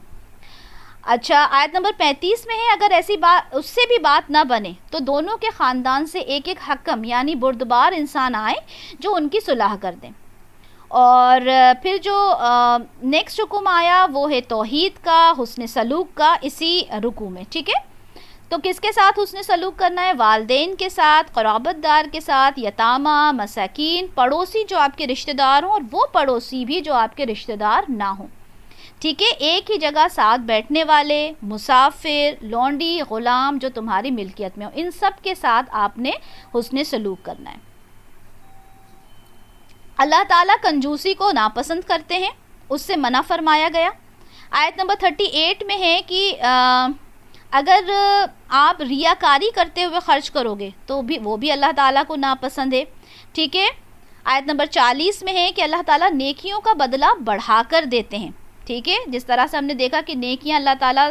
اچھا، آیت نمبر 35 میں ہے اگر ایسی بات اس سے بھی بات نہ بنے تو دونوں کے خاندان سے ایک ایک حکم یعنی بردبار انسان آئے جو ان کی صلاح کر دیں. اور پھر جو نیکسٹ حکم آیا وہ ہے توحید کا، حسن سلوک کا، اسی رکوع میں، ٹھیک ہے. تو کس کے ساتھ حسن سلوک کرنا ہے؟ والدین کے ساتھ، قرابت دار کے ساتھ، یتامہ، مساکین، پڑوسی جو آپ کے رشتہ دار ہوں اور وہ پڑوسی بھی جو آپ کے رشتہ دار نہ ہوں، ٹھیک ہے. ایک ہی جگہ ساتھ بیٹھنے والے، مسافر، لونڈی، غلام جو تمہاری ملکیت میں ہو، ان سب کے ساتھ آپ نے حسن سلوک کرنا ہے. اللہ تعالیٰ کنجوسی کو ناپسند کرتے ہیں، اس سے منع فرمایا گیا. آیت نمبر 38 میں ہے کہ اگر آپ ریاکاری کرتے ہوئے خرچ کرو گے تو بھی وہ بھی اللہ تعالیٰ کو ناپسند ہے، ٹھیک ہے. آیت نمبر 40 میں ہے کہ اللہ تعالیٰ نیکیوں کا بدلہ بڑھا کر دیتے ہیں، ٹھیک ہے. جس طرح سے ہم نے دیکھا کہ نیکیاں اللہ تعالیٰ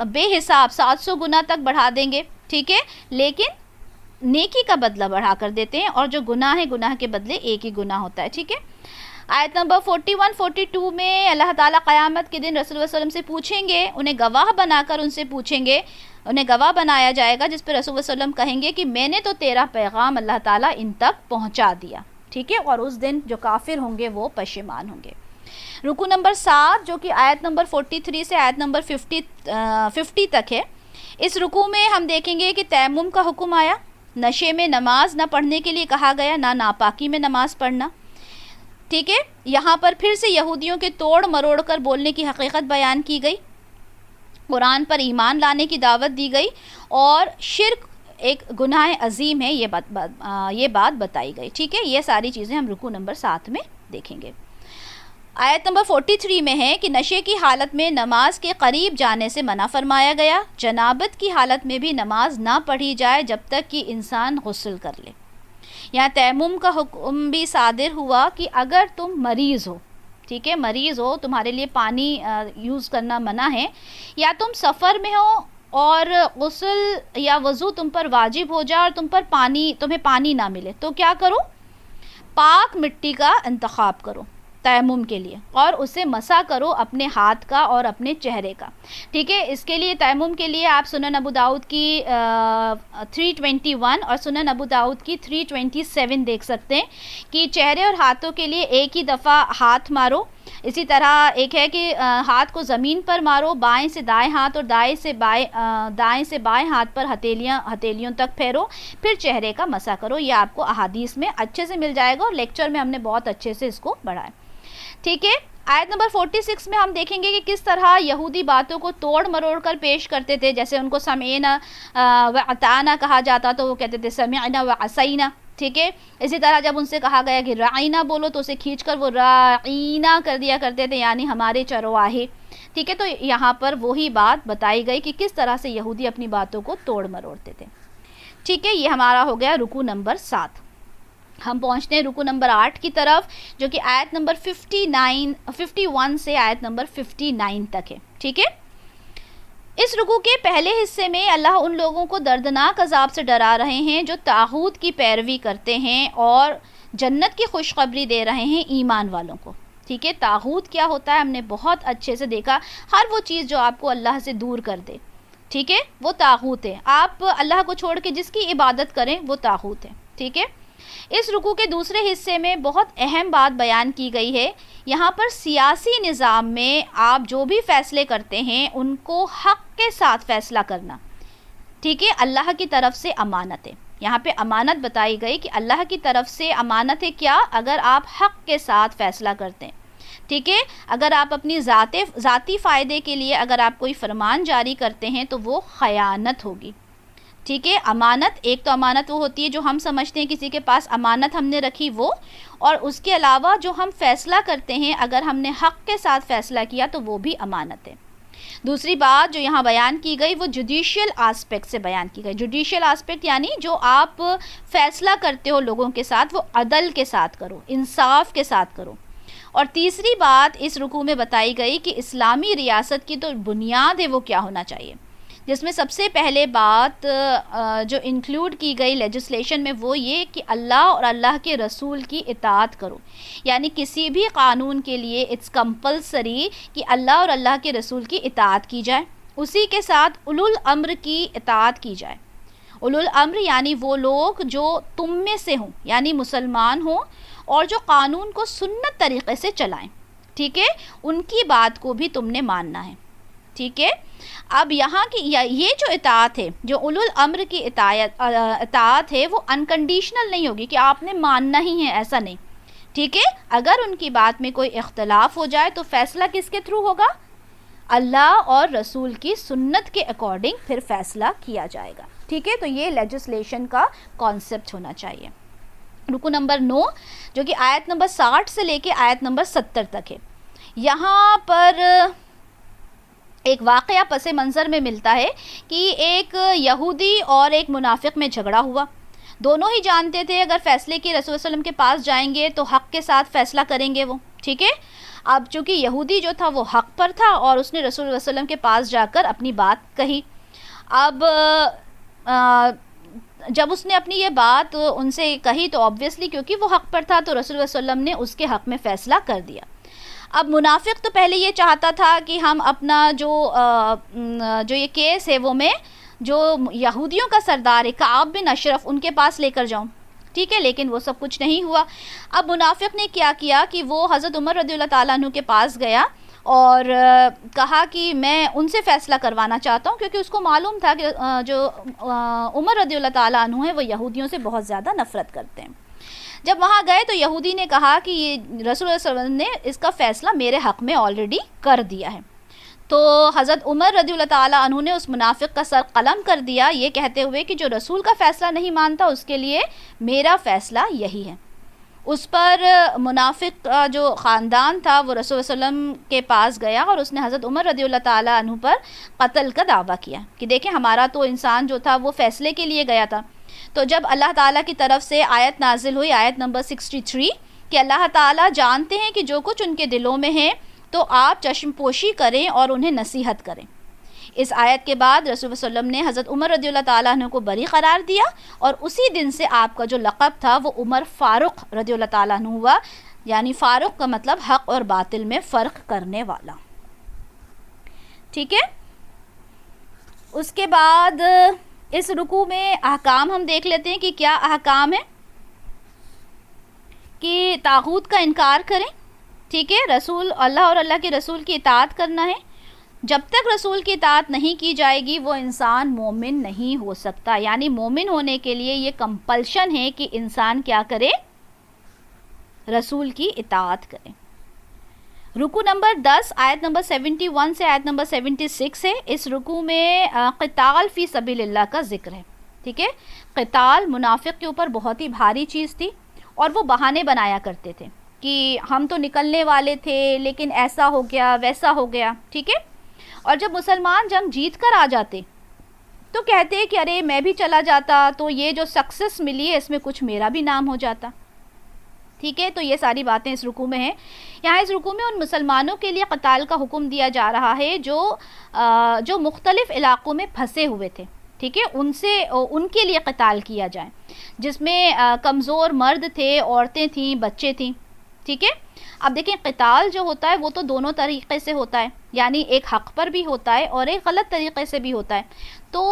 بے حساب 700 گنا تک بڑھا دیں گے، ٹھیک ہے، لیکن نیکی کا بدلہ بڑھا کر دیتے ہیں، اور جو گناہ ہے گناہ کے بدلے ایک ہی گناہ ہوتا ہے، ٹھیک ہے. آیت نمبر 41-42 میں اللہ تعالیٰ قیامت کے دن رسول اللہ علیہ وسلم سے پوچھیں گے، انہیں گواہ بنا کر ان سے پوچھیں گے، انہیں گواہ بنایا جائے گا، جس پہ رسول اللہ علیہ وسلم کہیں گے کہ میں نے تو تیرا پیغام اللہ تعالیٰ ان تک پہنچا دیا، ٹھیک ہے. اور اس دن جو کافر ہوں گے وہ پشیمان ہوں گے. رکوع نمبر 7 جو کہ آیت نمبر 43 سے آیت نمبر 50 تک ہے، اس رکوع میں ہم دیکھیں گے کہ تیمم کا حکم آیا. نشے میں نماز نہ پڑھنے کے لیے کہا گیا، نہ ناپاکی میں نماز پڑھنا، ٹھیک ہے. یہاں پر پھر سے یہودیوں کے توڑ مروڑ کر بولنے کی حقیقت بیان کی گئی، قرآن پر ایمان لانے کی دعوت دی گئی، اور شرک ایک گناہ عظیم ہے یہ بات بتائی گئی، ٹھیک ہے. یہ ساری چیزیں ہم رکوع نمبر 7 میں دیکھیں گے. آیت نمبر 43 میں ہے کہ نشے کی حالت میں نماز کے قریب جانے سے منع فرمایا گیا. جنابت کی حالت میں بھی نماز نہ پڑھی جائے جب تک کہ انسان غسل کر لے. یہاں تیمم کا حکم بھی صادر ہوا کہ اگر تم مریض ہو، ٹھیک ہے، مریض ہو، تمہارے لیے پانی یوز کرنا منع ہے، یا تم سفر میں ہو اور غسل یا وضو تم پر واجب ہو جائے اور تمہیں پانی نہ ملے، تو کیا کرو؟ پاک مٹی کا انتخاب کرو تیمم کے لیے، اور اسے مسح کرو اپنے ہاتھ کا اور اپنے چہرے کا، ٹھیک ہے. اس کے لیے تیمم کے لیے آپ سنن ابو داؤد کی 321 اور سنن ابو داؤد کی 327 دیکھ سکتے ہیں کہ چہرے اور ہاتھوں کے لیے ایک ہی دفعہ ہاتھ مارو. اسی طرح ایک ہے کہ ہاتھ کو زمین پر مارو، بائیں سے دائیں ہاتھ اور دائیں سے بائیں ہاتھ پر ہتھیلیوں تک پھیرو، پھر چہرے کا مسح کرو. یہ آپ کو احادیث میں اچھے سے مل جائے گا، اور لیکچر میں ہم نے بہت اچھے سے اس کو پڑھا ہے، ٹھیک ہے. آیت نمبر 46 میں ہم دیکھیں گے کہ کس طرح یہودی باتوں کو توڑ مروڑ کر پیش کرتے تھے. جیسے ان کو سمعنا و اطعنا کہا جاتا تو وہ کہتے تھے سمعنا و عصینا، ٹھیک ہے. اسی طرح جب ان سے کہا گیا کہ رعینا بولو تو اسے کھینچ کر وہ رعینا کر دیا کرتے تھے، یعنی ہمارے چرواہے، ٹھیک ہے. تو یہاں پر وہی بات بتائی گئی کہ کس طرح سے یہودی اپنی باتوں کو توڑ مروڑتے تھے، ٹھیک ہے. یہ ہمارا ہو گیا رکوع نمبر 7. ہم پہنچتے ہیں رکوع نمبر 8 کی طرف، جو کہ آیت نمبر 51 سے آیت نمبر 59 تک ہے، ٹھیک ہے. اس رکوع کے پہلے حصے میں اللہ ان لوگوں کو دردناک عذاب سے ڈرا رہے ہیں جو طاغوت کی پیروی کرتے ہیں، اور جنت کی خوشخبری دے رہے ہیں ایمان والوں کو، ٹھیک ہے. طاغوت کیا ہوتا ہے ہم نے بہت اچھے سے دیکھا، ہر وہ چیز جو آپ کو اللہ سے دور کر دے، ٹھیک ہے، وہ طاغوت ہے. آپ اللہ کو چھوڑ کے جس کی عبادت کریں وہ طاغوت ہے. ٹھیک ہے. اس رکوع کے دوسرے حصے میں بہت اہم بات بیان کی گئی ہے. یہاں پر سیاسی نظام میں آپ جو بھی فیصلے کرتے ہیں ان کو حق کے ساتھ فیصلہ کرنا, ٹھیک ہے, اللہ کی طرف سے امانت ہے. یہاں پہ امانت بتائی گئی کہ اللہ کی طرف سے امانت ہے کیا, اگر آپ حق کے ساتھ فیصلہ کرتے ہیں, ٹھیک ہے. اگر آپ اپنی ذاتی فائدے کے لیے اگر آپ کوئی فرمان جاری کرتے ہیں تو وہ خیانت ہوگی, ٹھیک ہے. امانت, ایک تو امانت وہ ہوتی ہے جو ہم سمجھتے ہیں کسی کے پاس امانت ہم نے رکھی وہ, اور اس کے علاوہ جو ہم فیصلہ کرتے ہیں اگر ہم نے حق کے ساتھ فیصلہ کیا تو وہ بھی امانت ہے. دوسری بات جو یہاں بیان کی گئی وہ جوڈیشل آسپیکٹ سے بیان کی گئی. جوڈیشل آسپیکٹ یعنی جو آپ فیصلہ کرتے ہو لوگوں کے ساتھ وہ عدل کے ساتھ کرو, انصاف کے ساتھ کرو. اور تیسری بات اس رکوع میں بتائی گئی کہ اسلامی ریاست کی تو بنیاد ہے وہ کیا ہونا چاہیے, جس میں سب سے پہلے بات جو انکلوڈ کی گئی لیجسلیشن میں وہ یہ کہ اللہ اور اللہ کے رسول کی اطاعت کرو. یعنی کسی بھی قانون کے لیے اٹس کمپلسری کہ اللہ اور اللہ کے رسول کی اطاعت کی جائے, اسی کے ساتھ اولو الامر کی اطاعت کی جائے. اولو الامر یعنی وہ لوگ جو تم میں سے ہوں, یعنی مسلمان ہوں اور جو قانون کو سنت طریقے سے چلائیں, ٹھیک ہے, ان کی بات کو بھی تم نے ماننا ہے, ٹھیک ہے. اب یہاں کی یہ جو اطاعت ہے, جو اولو الامر کی اطاعت ہے وہ انکنڈیشنل نہیں ہوگی کہ آپ نے ماننا ہی ہے, ایسا نہیں, ٹھیک ہے. اگر ان کی بات میں کوئی اختلاف ہو جائے تو فیصلہ کس کے تھرو ہوگا, اللہ اور رسول کی سنت کے اکارڈنگ پھر فیصلہ کیا جائے گا, ٹھیک ہے. تو یہ لیجسلیشن کا کانسیپٹ ہونا چاہیے. رکوع نمبر 9 جو کہ آیت نمبر 60 سے لے کے آیت نمبر 70 تک ہے. یہاں پر ایک واقعہ پس منظر میں ملتا ہے کہ ایک یہودی اور ایک منافق میں جھگڑا ہوا. دونوں ہی جانتے تھے اگر فیصلے کی رسول صلی اللہ علیہ وسلم کے پاس جائیں گے تو حق کے ساتھ فیصلہ کریں گے وہ, ٹھیک ہے. اب چونکہ یہودی جو تھا وہ حق پر تھا اور اس نے رسول اللہ علیہ وسلم کے پاس جا کر اپنی بات کہی. اب جب اس نے اپنی یہ بات ان سے کہی تو آبویسلی کیونکہ وہ حق پر تھا تو رسول اللہ صلی اللہ علیہ وسلم نے اس کے حق میں فیصلہ کر دیا. اب منافق تو پہلے یہ چاہتا تھا کہ ہم اپنا جو یہ کیس ہے وہ میں جو یہودیوں کا سردار ہے کعب بن اشرف ان کے پاس لے کر جاؤں, ٹھیک ہے, لیکن وہ سب کچھ نہیں ہوا. اب منافق نے کیا کیا کہ وہ حضرت عمر رضی اللہ تعالیٰ عنہ کے پاس گیا اور کہا کہ میں ان سے فیصلہ کروانا چاہتا ہوں, کیونکہ اس کو معلوم تھا کہ جو عمر رضی اللہ تعالیٰ عنہ ہیں وہ یہودیوں سے بہت زیادہ نفرت کرتے ہیں. جب وہاں گئے تو یہودی نے کہا کہ یہ رسول اللہ صلی اللہ علیہ وسلم نے اس کا فیصلہ میرے حق میں آلریڈی کر دیا ہے. تو حضرت عمر رضی اللہ تعالیٰ عنہ نے اس منافق کا سر قلم کر دیا یہ کہتے ہوئے کہ جو رسول کا فیصلہ نہیں مانتا اس کے لیے میرا فیصلہ یہی ہے. اس پر منافق کا جو خاندان تھا وہ رسول صلی اللہ علیہ وسلم کے پاس گیا اور اس نے حضرت عمر رضی اللہ تعالیٰ عنہ پر قتل کا دعویٰ کیا کہ دیکھیں ہمارا تو انسان جو تھا وہ فیصلے کے لیے گیا تھا. تو جب اللہ تعالیٰ کی طرف سے آیت نازل ہوئی, آیت نمبر 63, کہ اللہ تعالیٰ جانتے ہیں کہ جو کچھ ان کے دلوں میں ہے تو آپ چشم پوشی کریں اور انہیں نصیحت کریں. اس آیت کے بعد رسول صلی اللہ علیہ وسلم نے حضرت عمر رضی اللہ تعالیٰ عنہ کو بری قرار دیا اور اسی دن سے آپ کا جو لقب تھا وہ عمر فاروق رضی اللہ تعالیٰ عنہ ہوا, یعنی فاروق کا مطلب حق اور باطل میں فرق کرنے والا, ٹھیک ہے. اس کے بعد اس رکوع میں احکام ہم دیکھ لیتے ہیں کہ کیا احکام ہے. کہ طاغوت کا انکار کریں, ٹھیک ہے, رسول اللہ اور اللہ کے رسول کی اطاعت کرنا ہے. جب تک رسول کی اطاعت نہیں کی جائے گی وہ انسان مومن نہیں ہو سکتا. یعنی مومن ہونے کے لیے یہ کمپلشن ہے کہ انسان کیا کرے, رسول کی اطاعت کرے. رکوع نمبر 10 آیت نمبر 71 سے آیت نمبر 76 ہے. اس رکوع میں قتال فی سبیل اللہ کا ذکر ہے, ٹھیک ہے. قتال منافق کے اوپر بہت ہی بھاری چیز تھی اور وہ بہانے بنایا کرتے تھے کہ ہم تو نکلنے والے تھے لیکن ایسا ہو گیا ویسا ہو گیا, ٹھیک ہے. اور جب مسلمان جنگ جیت کر آ جاتے تو کہتے کہ ارے میں بھی چلا جاتا تو یہ جو سکسیس ملی ہے اس میں کچھ میرا بھی نام ہو جاتا, ٹھیک ہے. تو یہ ساری باتیں اس رکوع میں ہیں. یہاں اس رکوع میں ان مسلمانوں کے لیے قتال کا حکم دیا جا رہا ہے جو مختلف علاقوں میں پھنسے ہوئے تھے, ٹھیک ہے. ان کے لیے قتال کیا جائے, جس میں کمزور مرد تھے, عورتیں تھیں, بچے تھیں, ٹھیک ہے. اب دیکھیں قتال جو ہوتا ہے وہ تو دونوں طریقے سے ہوتا ہے، یعنی ایک حق پر بھی ہوتا ہے اور ایک غلط طریقے سے بھی ہوتا ہے. تو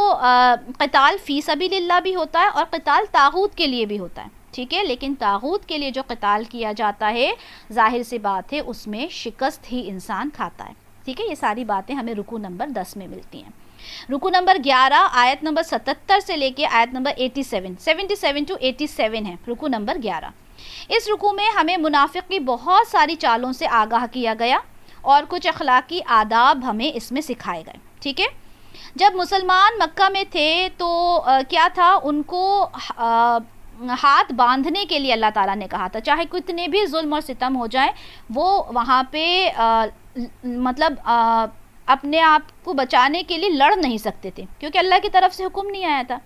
قتال فی سبیل اللہ بھی ہوتا ہے اور قتال طاغوت کے لیے بھی ہوتا ہے. ٹھیک ہے، لیکن طاغوت کے لیے جو قتال کیا جاتا ہے ظاہر سی بات ہے اس میں شکست ہی انسان کھاتا ہے. ٹھیک ہے، یہ ساری باتیں ہمیں رکوع نمبر 10 میں ملتی ہیں. رکوع نمبر 11 آیت نمبر 77 سے لے کے آیت نمبر 77 to 87 ہے رکوع نمبر 11. اس رکوع میں ہمیں منافق کی بہت ساری چالوں سے آگاہ کیا گیا اور کچھ اخلاقی آداب ہمیں اس میں سکھائے گئے. ٹھیک ہے، جب مسلمان مکہ میں تھے تو کیا تھا، ان کو ہاتھ باندھنے کے لیے اللہ تعالیٰ نے کہا تھا، چاہے کتنے بھی ظلم اور ستم ہو جائیں وہ وہاں پہ مطلب اپنے آپ کو بچانے کے لیے لڑ نہیں سکتے تھے کیونکہ اللہ کی طرف سے حکم نہیں آیا تھا.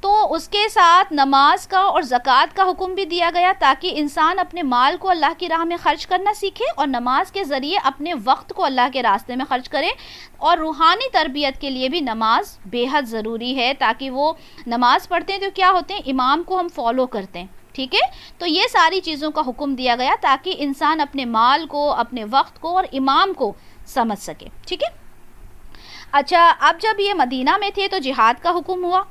تو اس کے ساتھ نماز کا اور زکوٰۃ کا حکم بھی دیا گیا تاکہ انسان اپنے مال کو اللہ کی راہ میں خرچ کرنا سیکھے اور نماز کے ذریعے اپنے وقت کو اللہ کے راستے میں خرچ کرے. اور روحانی تربیت کے لیے بھی نماز بے حد ضروری ہے تاکہ وہ نماز پڑھتے ہیں تو کیا ہوتے ہیں، امام کو ہم فالو کرتے ہیں. ٹھیک ہے، تو یہ ساری چیزوں کا حکم دیا گیا تاکہ انسان اپنے مال کو، اپنے وقت کو اور امام کو سمجھ سکے. ٹھیک ہے. اچھا، اب جب یہ مدینہ میں تھے تو جہاد کا حکم ہوا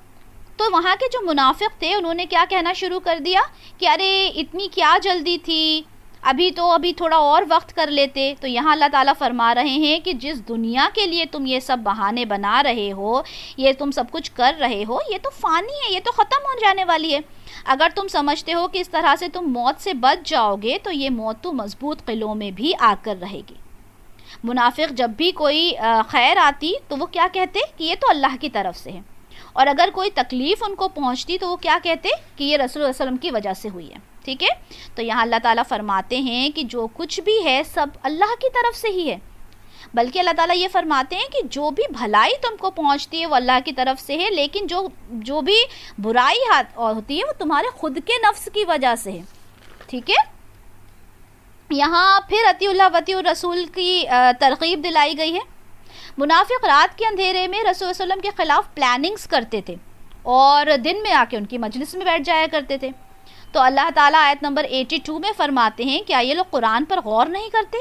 تو وہاں کے جو منافق تھے انہوں نے کیا کہنا شروع کر دیا کہ ارے اتنی کیا جلدی تھی، ابھی تھوڑا اور وقت کر لیتے. تو یہاں اللہ تعالیٰ فرما رہے ہیں کہ جس دنیا کے لیے تم یہ سب بہانے بنا رہے ہو، یہ تم سب کچھ کر رہے ہو، یہ تو فانی ہے، یہ تو ختم ہو جانے والی ہے. اگر تم سمجھتے ہو کہ اس طرح سے تم موت سے بچ جاؤ گے تو یہ موت تو مضبوط قلعوں میں بھی آ کر رہے گی. منافق جب بھی کوئی خیر آتی تو وہ کیا کہتے کہ یہ تو اللہ کی طرف سے ہے، اور اگر کوئی تکلیف ان کو پہنچتی تو وہ کیا کہتے کہ یہ رسول اللہ صلی اللہ علیہ وسلم کی وجہ سے ہوئی ہے. ٹھیک ہے، تو یہاں اللہ تعالیٰ فرماتے ہیں کہ جو کچھ بھی ہے سب اللہ کی طرف سے ہی ہے. بلکہ اللہ تعالیٰ یہ فرماتے ہیں کہ جو بھی بھلائی تم کو پہنچتی ہے وہ اللہ کی طرف سے ہے، لیکن جو بھی برائی ہوتی ہے وہ تمہارے خود کے نفس کی وجہ سے ہے. ٹھیک ہے، یہاں پھر اطیع اللہ وطیع الرسول کی ترغیب دلائی گئی ہے. منافق رات کے اندھیرے میں رسول اللہ علیہ وسلم کے خلاف پلاننگز کرتے تھے اور دن میں آ کے ان کی مجلس میں بیٹھ جایا کرتے تھے. تو اللہ تعالیٰ آیت نمبر 82 میں فرماتے ہیں کیا یہ لوگ قرآن پر غور نہیں کرتے؟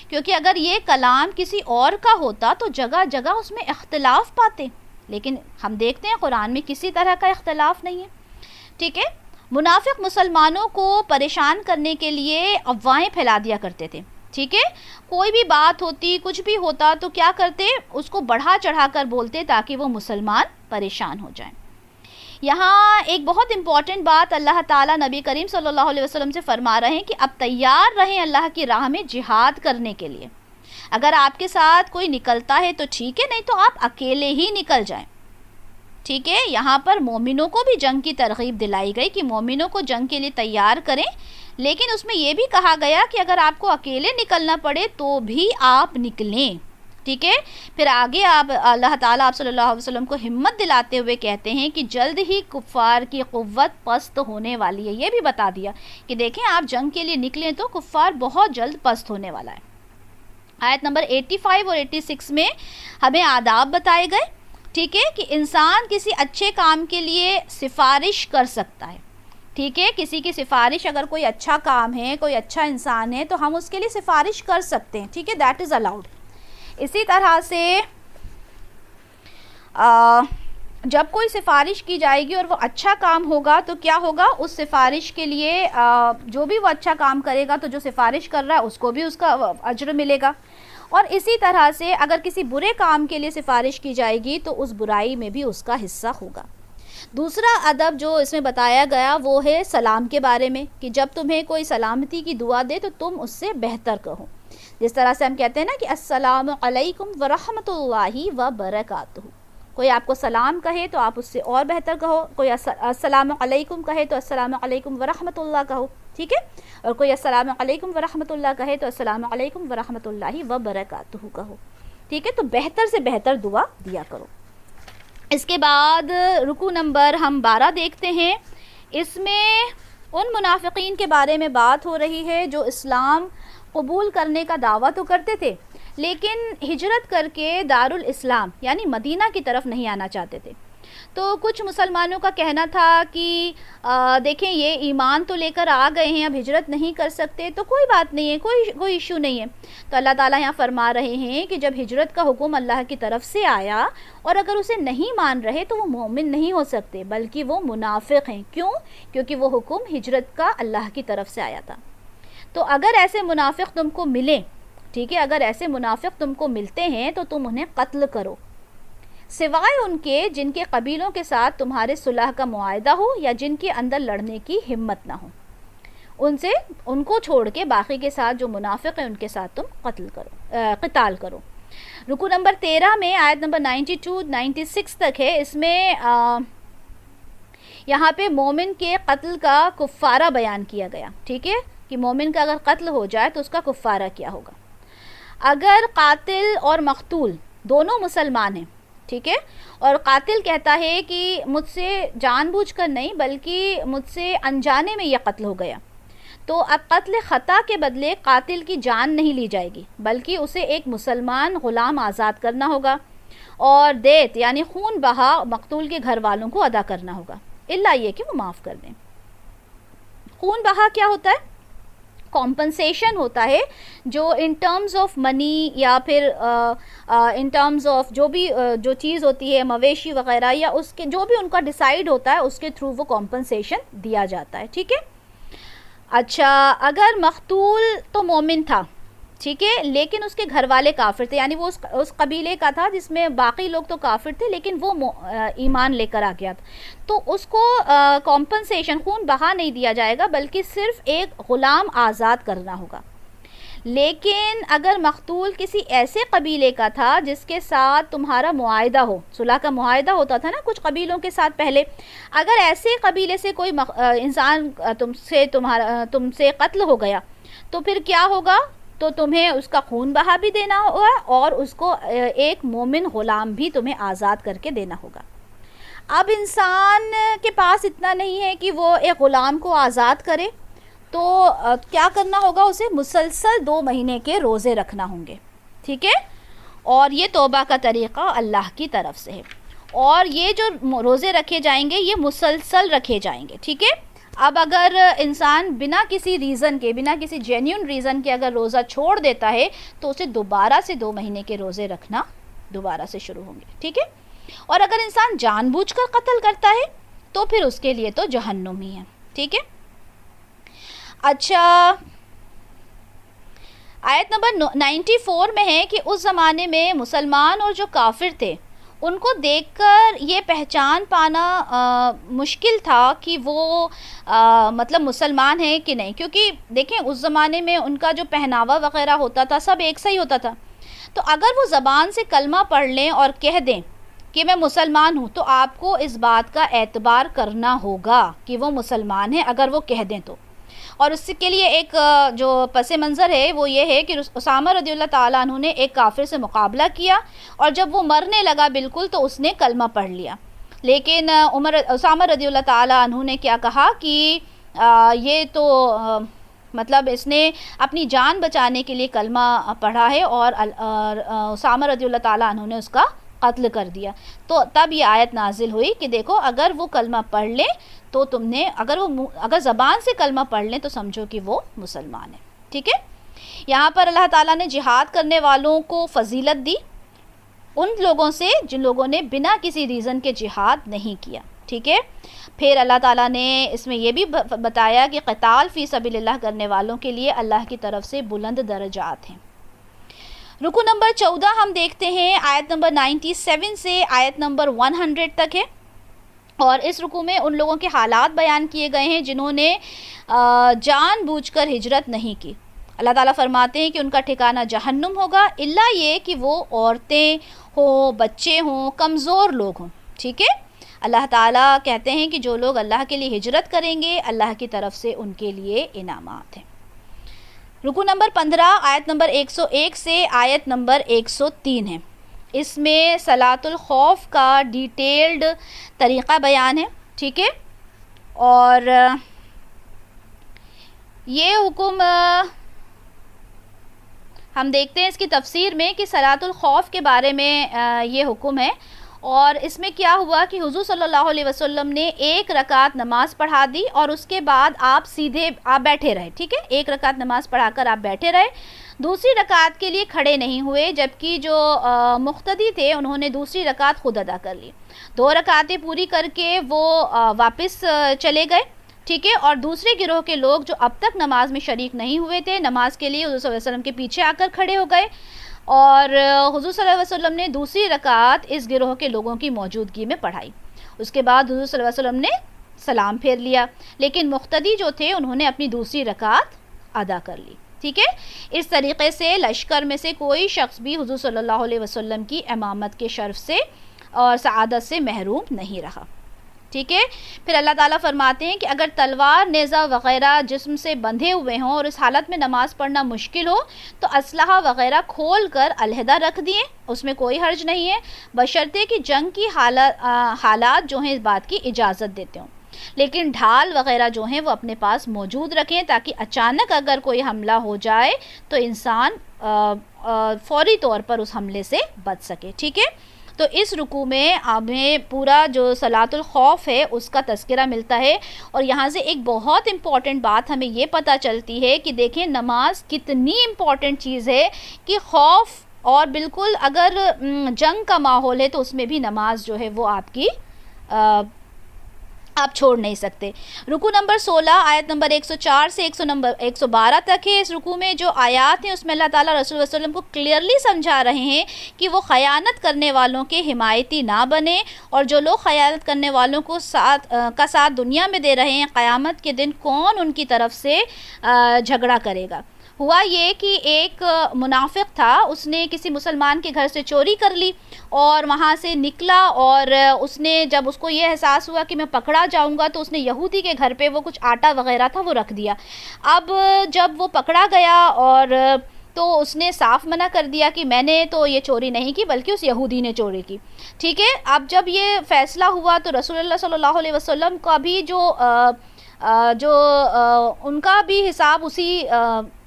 کیونکہ اگر یہ کلام کسی اور کا ہوتا تو جگہ جگہ اس میں اختلاف پاتے، لیکن ہم دیکھتے ہیں قرآن میں کسی طرح کا اختلاف نہیں ہے. ٹھیک ہے، منافق مسلمانوں کو پریشان کرنے کے لیے افواہیں پھیلا دیا کرتے تھے. ٹھیک ہے، کوئی بھی بات ہوتی، کچھ بھی ہوتا تو کیا کرتے، اس کو بڑھا چڑھا کر بولتے تاکہ وہ مسلمان پریشان ہو جائیں. یہاں ایک بہت امپورٹنٹ بات اللہ تعالیٰ نبی کریم صلی اللہ علیہ وسلم سے فرما رہے ہیں کہ اب تیار رہیں اللہ کی راہ میں جہاد کرنے کے لیے. اگر آپ کے ساتھ کوئی نکلتا ہے تو ٹھیک ہے، نہیں تو آپ اکیلے ہی نکل جائیں. ٹھیک ہے، یہاں پر مومنوں کو بھی جنگ کی ترغیب دلائی گئی کہ مومنوں کو جنگ کے لیے تیار کریں، لیکن اس میں یہ بھی کہا گیا کہ اگر آپ کو اکیلے نکلنا پڑے تو بھی آپ نکلیں. ٹھیک ہے، پھر آگے آپ اللہ تعالیٰ آپ صلی اللہ علیہ وسلم کو ہمت دلاتے ہوئے کہتے ہیں کہ جلد ہی کفار کی قوت پست ہونے والی ہے. یہ بھی بتا دیا کہ دیکھیں آپ جنگ کے لیے نکلیں تو کفار بہت جلد پست ہونے والا ہے. آیت نمبر 85 اور 86 میں ہمیں آداب بتائے گئے. ٹھیک ہے، کہ انسان کسی اچھے کام کے لیے سفارش کر سکتا ہے. ٹھیک ہے، کسی کی سفارش، اگر کوئی اچھا کام ہے، کوئی اچھا انسان ہے تو ہم اس کے لیے سفارش کر سکتے ہیں. ٹھیک ہے، دیٹ از الاؤڈ. اسی طرح سے جب کوئی سفارش کی جائے گی اور وہ اچھا کام ہوگا تو کیا ہوگا، اس سفارش کے لیے جو بھی وہ اچھا کام کرے گا تو جو سفارش کر رہا ہے اس کو بھی اس کا اجر ملے گا. اور اسی طرح سے اگر کسی برے کام کے لیے سفارش کی جائے گی تو اس برائی میں بھی اس کا حصہ ہوگا. دوسرا ادب جو اس میں بتایا گیا وہ ہے سلام کے بارے میں، کہ جب تمہیں کوئی سلامتی کی دعا دے تو تم اس سے بہتر کہو. جس طرح سے ہم کہتے ہیں نا کہ السلام علیکم ورحمۃ اللہ وبرکاتہ. کوئی آپ کو سلام کہے تو آپ اس سے اور بہتر کہو. کوئی السلام علیکم کہے تو السلام علیکم ورحمۃ اللہ کہو. ٹھیک ہے، اور کوئی السلام علیکم ورحمۃ اللہ کہے تو السلام علیکم ورحمۃ اللہ وبرکاتہ کہو. ٹھیک ہے، تو بہتر سے بہتر دعا دیا کرو. اس کے بعد رکوع نمبر ہم 12 دیکھتے ہیں. اس میں ان منافقین کے بارے میں بات ہو رہی ہے جو اسلام قبول کرنے کا دعویٰ تو کرتے تھے لیکن ہجرت کر کے دارالاسلام یعنی مدینہ کی طرف نہیں آنا چاہتے تھے. تو کچھ مسلمانوں کا کہنا تھا کہ دیکھیں یہ ایمان تو لے کر آ گئے ہیں، اب ہجرت نہیں کر سکتے، تو کوئی بات نہیں ہے، کوئی ایشو نہیں ہے۔ تو اللہ تعالیٰ یہاں فرما رہے ہیں کہ جب ہجرت کا حکم اللہ کی طرف سے آیا اور اگر اسے نہیں مان رہے تو وہ مومن نہیں ہو سکتے، بلکہ وہ منافق ہیں۔ کیوں؟ کیونکہ وہ حکم ہجرت کا اللہ کی طرف سے آیا تھا۔ تو اگر ایسے منافق تم کو ملیں، ٹھیک ہے، اگر ایسے منافق تم کو ملتے ہیں تو تم انہیں قتل کرو، سوائے ان کے جن کے قبیلوں کے ساتھ تمہارے صلح کا معاہدہ ہو یا جن کے اندر لڑنے کی ہمت نہ ہو، ان کو چھوڑ کے باقی کے ساتھ جو منافق ہیں ان کے ساتھ تم قتال کرو۔ رکوع نمبر 13 میں آیت نمبر 92-96 تک ہے، اس میں یہاں پہ مومن کے قتل کا کفارہ بیان کیا گیا، ٹھیک ہے، کہ مومن کا اگر قتل ہو جائے تو اس کا کفارہ کیا ہوگا۔ اگر قاتل اور مقتول دونوں مسلمان ہیں، ٹھیک ہے، اور قاتل کہتا ہے کہ مجھ سے جان بوجھ کر نہیں بلکہ مجھ سے انجانے میں یہ قتل ہو گیا، تو اب قتل خطا کے بدلے قاتل کی جان نہیں لی جائے گی بلکہ اسے ایک مسلمان غلام آزاد کرنا ہوگا، اور دیت یعنی خون بہا مقتول کے گھر والوں کو ادا کرنا ہوگا، الا یہ کہ وہ معاف کر دیں۔ خون بہا کیا ہوتا ہے؟ کمپنسیشن ہوتا ہے، جو ان ٹرمز آف منی یا پھر ان ٹرمز آف جو چیز ہوتی ہے مویشی وغیرہ یا اس کے جو بھی ان کا ڈیسائیڈ ہوتا ہے اس کے تھرو وہ کمپنسیشن دیا جاتا ہے، ٹھیک ہے۔ اچھا، اگر مقتول تو مومن تھا، ٹھیک ہے، لیکن اس کے گھر والے کافر تھے، یعنی وہ اس قبیلے کا تھا جس میں باقی لوگ تو کافر تھے لیکن وہ ایمان لے کر آ گیا تھا، تو اس کو کمپنسیشن خون بہا نہیں دیا جائے گا بلکہ صرف ایک غلام آزاد کرنا ہوگا۔ لیکن اگر مقتول کسی ایسے قبیلے کا تھا جس کے ساتھ تمہارا معاہدہ ہو، صلح کا معاہدہ ہوتا تھا نا کچھ قبیلوں کے ساتھ پہلے، اگر ایسے قبیلے سے کوئی انسان تم سے قتل ہو گیا تو پھر کیا ہوگا؟ تو تمہیں اس کا خون بہا بھی دینا ہوگا اور اس کو ایک مومن غلام بھی تمہیں آزاد کر کے دینا ہوگا۔ اب انسان کے پاس اتنا نہیں ہے کہ وہ ایک غلام کو آزاد کرے، تو کیا کرنا ہوگا؟ اسے مسلسل 2 مہینے کے روزے رکھنا ہوں گے، ٹھیک ہے، اور یہ توبہ کا طریقہ اللہ کی طرف سے ہے، اور یہ جو روزے رکھے جائیں گے یہ مسلسل رکھے جائیں گے، ٹھیک ہے۔ اب اگر انسان بنا کسی جینیون ریزن کے اگر روزہ چھوڑ دیتا ہے تو اسے دوبارہ سے 2 مہینے کے روزے رکھنا دوبارہ سے شروع ہوں گے، ٹھیک ہے۔ اور اگر انسان جان بوجھ کر قتل کرتا ہے تو پھر اس کے لیے تو جہنم ہی ہے، ٹھیک ہے۔ اچھا، آیت نمبر 94 میں ہے کہ اس زمانے میں مسلمان اور جو کافر تھے ان کو دیکھ کر یہ پہچان پانا مشکل تھا کہ وہ مطلب مسلمان ہیں کہ نہیں، کیونکہ دیکھیں اس زمانے میں ان کا جو پہناوا وغیرہ ہوتا تھا سب ایک سا ہی ہوتا تھا، تو اگر وہ زبان سے کلمہ پڑھ لیں اور کہہ دیں کہ میں مسلمان ہوں تو آپ کو اس بات کا اعتبار کرنا ہوگا کہ وہ مسلمان ہیں اگر وہ کہہ دیں تو۔ اور اس کے لیے ایک جو پس منظر ہے وہ یہ ہے کہ اسامہ رضی اللہ تعالیٰ عنہ نے ایک کافر سے مقابلہ کیا اور جب وہ مرنے لگا بالکل تو اس نے کلمہ پڑھ لیا، لیکن اسامہ رضی اللہ تعالیٰ عنہ نے کیا کہا کہ یہ تو مطلب اس نے اپنی جان بچانے کے لیے کلمہ پڑھا ہے، اور اسامہ رضی اللہ تعالیٰ عنہ نے اس کا قتل کر دیا۔ تو تب یہ آیت نازل ہوئی کہ دیکھو اگر وہ کلمہ پڑھ لیں تو تم نے اگر زبان سے کلمہ پڑھ لیں تو سمجھو کہ وہ مسلمان ہے، ٹھیک ہے۔ یہاں پر اللہ تعالیٰ نے جہاد کرنے والوں کو فضیلت دی ان لوگوں سے جن لوگوں نے بنا کسی ریزن کے جہاد نہیں کیا، ٹھیک ہے۔ پھر اللہ تعالیٰ نے اس میں یہ بھی بتایا کہ قتال فی سبیل اللہ کرنے والوں کے لیے اللہ کی طرف سے بلند درجات ہیں۔ رکوع نمبر 14 ہم دیکھتے ہیں، آیت نمبر 97 سے آیت نمبر 100 تک ہے، اور اس رکوع میں ان لوگوں کے حالات بیان کیے گئے ہیں جنہوں نے جان بوجھ کر ہجرت نہیں کی۔ اللہ تعالیٰ فرماتے ہیں کہ ان کا ٹھکانہ جہنم ہوگا، الا یہ کہ وہ عورتیں ہوں، بچے ہوں، کمزور لوگ ہوں، ٹھیک ہے۔ اللہ تعالیٰ کہتے ہیں کہ جو لوگ اللہ کے لیے ہجرت کریں گے اللہ کی طرف سے ان کے لیے انعامات ہیں۔ رکوع نمبر 15 آیت نمبر 101 سے آیت نمبر 103 ہے، اس میں صلاۃ الخوف کا ڈیٹیلڈ طریقہ بیان ہے، ٹھیک ہے۔ اور یہ حکم ہم دیکھتے ہیں اس کی تفسیر میں کہ صلاۃ الخوف کے بارے میں یہ حکم ہے، اور اس میں کیا ہوا کہ حضور صلی اللہ علیہ وسلم نے 1 رکعت نماز پڑھا دی اور اس کے بعد آپ بیٹھے رہے، ٹھیک ہے، 1 رکعت نماز پڑھا کر آپ بیٹھے رہے، دوسری رکعت کے لیے کھڑے نہیں ہوئے، جبکہ جو مقتدی تھے انہوں نے دوسری رکعت خود ادا کر لی، 2 رکعتیں پوری کر کے وہ واپس چلے گئے، ٹھیک ہے، اور دوسرے گروہ کے لوگ جو اب تک نماز میں شریک نہیں ہوئے تھے، نماز کے لیے حضور صلی اللہ علیہ وسلم کے پیچھے آ کر کھڑے ہو گئے، اور حضور صلی اللہ علیہ وسلم نے دوسری رکعت اس گروہ کے لوگوں کی موجودگی میں پڑھائی، اس کے بعد حضور صلی اللہ علیہ وسلم نے سلام پھیر لیا، لیکن مقتدی جو تھے انہوں نے اپنی دوسری رکعت ادا کر لی، ٹھیک ہے۔ اس طریقے سے لشکر میں سے کوئی شخص بھی حضور صلی اللہ علیہ وسلم کی امامت کے شرف سے اور سعادت سے محروم نہیں رہا، ٹھیک ہے۔ پھر اللہ تعالیٰ فرماتے ہیں کہ اگر تلوار، نیزہ وغیرہ جسم سے بندھے ہوئے ہوں اور اس حالت میں نماز پڑھنا مشکل ہو تو اسلحہ وغیرہ کھول کر علیحدہ رکھ دیں، اس میں کوئی حرج نہیں ہے، بشرطے کہ جنگ کی حالات جو ہیں اس بات کی اجازت دیتے ہوں، لیکن ڈھال وغیرہ جو ہیں وہ اپنے پاس موجود رکھیں تاکہ اچانک اگر کوئی حملہ ہو جائے تو انسان فوری طور پر اس حملے سے بچ سکے، ٹھیک ہے۔ تو اس رکوع میں ہمیں پورا جو صلاۃ الخوف ہے اس کا تذکرہ ملتا ہے، اور یہاں سے ایک بہت امپورٹنٹ بات ہمیں یہ پتہ چلتی ہے کہ دیکھیں نماز کتنی امپورٹنٹ چیز ہے کہ خوف اور بالکل اگر جنگ کا ماحول ہے تو اس میں بھی نماز جو ہے وہ آپ کی آپ چھوڑ نہیں سکتے۔ رکوع نمبر 16 آیت نمبر 104 سے 112 تک ہے۔ اس رکوع میں جو آیات ہیں اس میں اللہ تعالیٰ رسول اللہ علیہ وسلم کو کلیئرلی سمجھا رہے ہیں کہ وہ خیانت کرنے والوں کے حمایتی نہ بنے، اور جو لوگ خیانت کرنے والوں کو ساتھ دنیا میں دے رہے ہیں، قیامت کے دن کون ان کی طرف سے جھگڑا کرے گا۔ ہوا یہ کہ ایک منافق تھا، اس نے کسی مسلمان کے گھر سے چوری کر لی اور وہاں سے نکلا، اور اس نے جب اس کو یہ احساس ہوا کہ میں پکڑا جاؤں گا تو اس نے یہودی کے گھر پہ وہ کچھ آٹا وغیرہ تھا وہ رکھ دیا۔ اب جب وہ پکڑا گیا اور تو اس نے صاف منع کر دیا کہ میں نے تو یہ چوری نہیں کی بلکہ اس یہودی نے چوری کی، ٹھیک ہے۔ اب جب یہ فیصلہ ہوا تو رسول اللہ صلی اللہ علیہ وسلم کا بھی جو ان کا بھی حساب اسی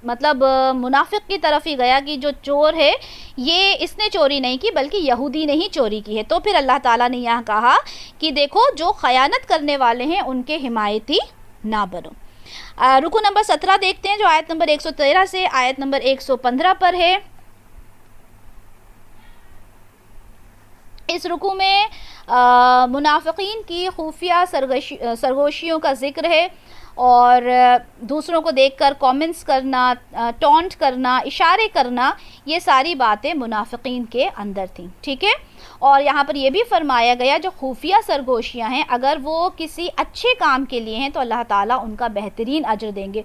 مطلب منافق کی طرف ہی گیا کہ جو چور ہے یہ اس نے چوری نہیں کی بلکہ یہودی نے ہی چوری کی ہے۔ تو پھر اللہ تعالیٰ نے یہاں کہا کہ دیکھو جو خیانت کرنے والے ہیں ان کے حمایتی نہ بنو۔ رکوع نمبر 17 دیکھتے ہیں جو آیت نمبر 113 سے آیت نمبر 115 پر ہے۔ اس رکوع میں منافقین کی خفیہ سرگوشیوں کا ذکر ہے، اور دوسروں کو دیکھ کر کامنٹس کرنا، ٹونٹ کرنا، اشارے کرنا، یہ ساری باتیں منافقین کے اندر تھیں، ٹھیک ہے۔ اور یہاں پر یہ بھی فرمایا گیا جو خفیہ سرگوشیاں ہیں اگر وہ کسی اچھے کام کے لیے ہیں تو اللہ تعالیٰ ان کا بہترین اجر دیں گے۔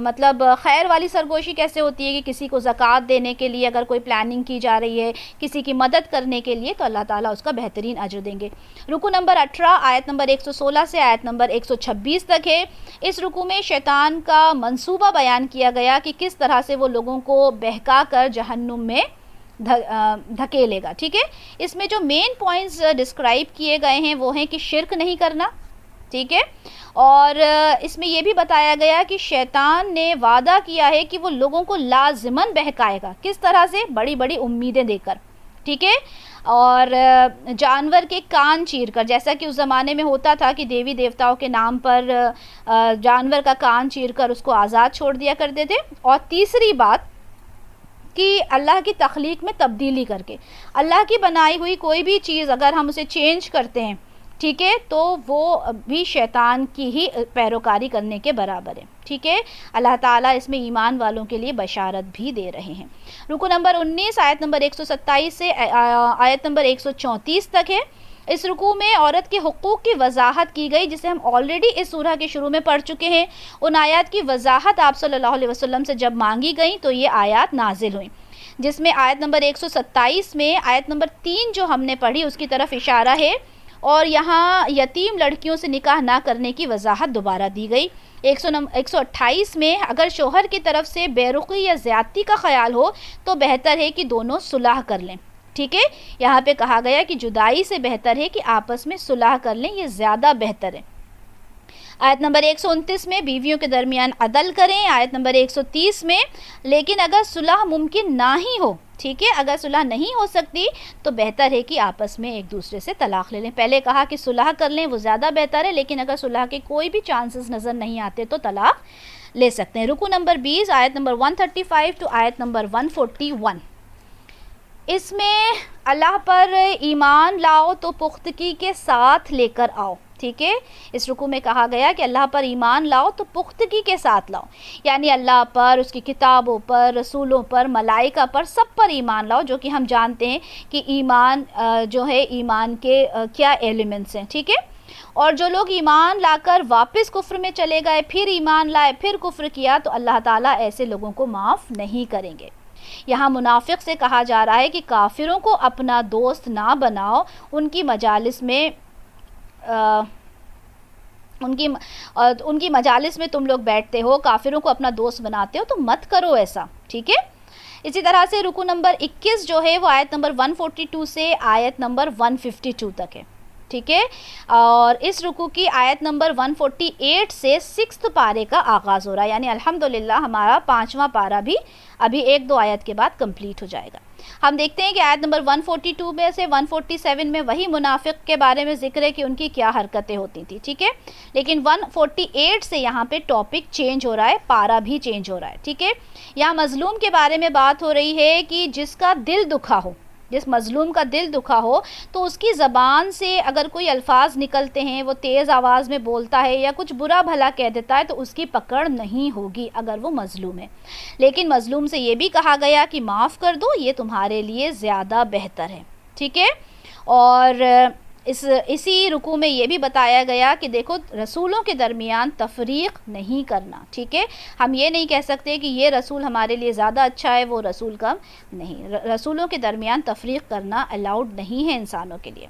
مطلب خیر والی سرگوشی کیسے ہوتی ہے کہ کسی کو زکوٰۃ دینے کے لیے اگر کوئی پلاننگ کی جا رہی ہے، کسی کی مدد کرنے کے لیے، تو اللہ تعالیٰ اس کا بہترین اجر دیں گے۔ رکوع نمبر 18 آیت نمبر 116 سے آیت نمبر 126 تک ہے۔ اس رکوع میں شیطان کا منصوبہ بیان کیا گیا کہ کس طرح سے وہ لوگوں کو بہکا کر جہنم میں دھکیلے گا، ٹھیک ہے۔ اس میں جو مین پوائنٹس ڈسکرائب کیے گئے ہیں وہ ہیں کہ شرک نہیں کرنا، ٹھیک ہے، اور اس میں یہ بھی بتایا گیا کہ شیطان نے وعدہ کیا ہے کہ وہ لوگوں کو لازماً بہکائے گا، کس طرح سے؟ بڑی بڑی امیدیں دے کر، ٹھیک ہے، اور جانور کے کان چیر کر، جیسا کہ اس زمانے میں ہوتا تھا کہ دیوی دیوتاؤں کے نام پر جانور کا کان چیر کر اس کو آزاد چھوڑ دیا کرتے تھے۔ اور تیسری بات کہ اللہ کی تخلیق میں تبدیلی کر کے، اللہ کی بنائی ہوئی کوئی بھی چیز اگر ہم اسے چینج کرتے ہیں، ٹھیک ہے، تو وہ بھی شیطان کی ہی پیروکاری کرنے کے برابر ہے، ٹھیک ہے۔ اللہ تعالیٰ اس میں ایمان والوں کے لیے بشارت بھی دے رہے ہیں۔ رکوع نمبر 19 آیت نمبر 127 سے آیت نمبر 134 تک ہے۔ اس رکوع میں عورت کے حقوق کی وضاحت کی گئی جسے ہم آلریڈی اس سورہ کے شروع میں پڑھ چکے ہیں۔ ان آیات کی وضاحت آپ صلی اللہ علیہ وسلم سے جب مانگی گئیں تو یہ آیات نازل ہوئیں، جس میں آیت نمبر 127 میں آیت نمبر 3 جو ہم نے پڑھی اس کی طرف اشارہ ہے، اور یہاں یتیم لڑکیوں سے نکاح نہ کرنے کی وضاحت دوبارہ دی گئی۔ 128 میں اگر شوہر کی طرف سے بے رخی یا زیادتی کا خیال ہو تو بہتر ہے کہ دونوں صلح کر لیں، ٹھیک ہے۔ یہاں پہ کہا گیا کہ جدائی سے بہتر ہے کہ آپس میں صلح کر لیں، یہ زیادہ بہتر ہے۔ آیت نمبر 129 میں بیویوں کے درمیان عدل کریں. آیت نمبر 130 میں لیکن اگر صلح ممکن نہ ہی ہو, ٹھیک ہے, اگر صلح نہیں ہو سکتی تو بہتر ہے کہ آپس میں ایک دوسرے سے طلاق لے لیں. پہلے کہا کہ صلح کر لیں, وہ زیادہ بہتر ہے, لیکن اگر صلح کے کوئی بھی چانسز نظر نہیں آتے تو طلاق لے سکتے ہیں. رکو نمبر 20 آیت نمبر 135 ٹو آیت نمبر 141. اس میں اللہ پر ایمان لاؤ تو پختگی کے ساتھ لے کر آؤ, ٹھیک ہے. اس رکوع میں کہا گیا کہ اللہ پر ایمان لاؤ تو پختگی کے ساتھ لاؤ, یعنی اللہ پر, اس کی کتابوں پر, رسولوں پر, ملائکہ پر, سب پر ایمان لاؤ, جو کہ ہم جانتے ہیں کہ ایمان جو ہے ایمان کے کیا ایلیمنٹس ہیں, ٹھیک ہے. اور جو لوگ ایمان لا کر واپس کفر میں چلے گئے, پھر ایمان لائے, پھر کفر کیا, تو اللہ تعالیٰ ایسے لوگوں کو معاف نہیں کریں گے. یہاں منافق سے کہا جا رہا ہے کہ کافروں کو اپنا دوست نہ بناؤ, ان کی مجالس میں ان کی مجالس میں تم لوگ بیٹھتے ہو, کافروں کو اپنا دوست بناتے ہو, تو مت کرو ایسا, ٹھیک ہے. اسی طرح سے رکوع نمبر 21 جو ہے وہ آیت نمبر 142 سے آیت نمبر 152 تک ہے, ٹھیک ہے. اور اس رکوع کی آیت نمبر 148 سے 6 پارے کا آغاز ہو رہا ہے, یعنی الحمدللہ ہمارا 5واں پارہ بھی ابھی 1-2 آیت کے بعد کمپلیٹ ہو جائے گا. ہم دیکھتے ہیں کہ آیت نمبر 142 میں سے 147 میں وہی منافق کے بارے میں ذکر ہے کہ ان کی کیا حرکتیں ہوتی تھیں, ٹھیک ہے. لیکن 148 سے یہاں پہ ٹاپک چینج ہو رہا ہے, پارہ بھی چینج ہو رہا ہے, ٹھیک ہے. یہاں مظلوم کے بارے میں بات ہو رہی ہے کہ جس کا دل دکھا ہو, جس مظلوم کا دل دکھا ہو, تو اس کی زبان سے اگر کوئی الفاظ نکلتے ہیں, وہ تیز آواز میں بولتا ہے یا کچھ برا بھلا کہہ دیتا ہے, تو اس کی پکڑ نہیں ہوگی اگر وہ مظلوم ہے. لیکن مظلوم سے یہ بھی کہا گیا کہ معاف کر دو, یہ تمہارے لیے زیادہ بہتر ہے, ٹھیک ہے. اور اسی رکوع میں یہ بھی بتایا گیا کہ دیکھو رسولوں کے درمیان تفریق نہیں کرنا, ٹھیک ہے. ہم یہ نہیں کہہ سکتے کہ یہ رسول ہمارے لیے زیادہ اچھا ہے, وہ رسول کم نہیں. رسولوں کے درمیان تفریق کرنا الاؤڈ نہیں ہے انسانوں کے لیے.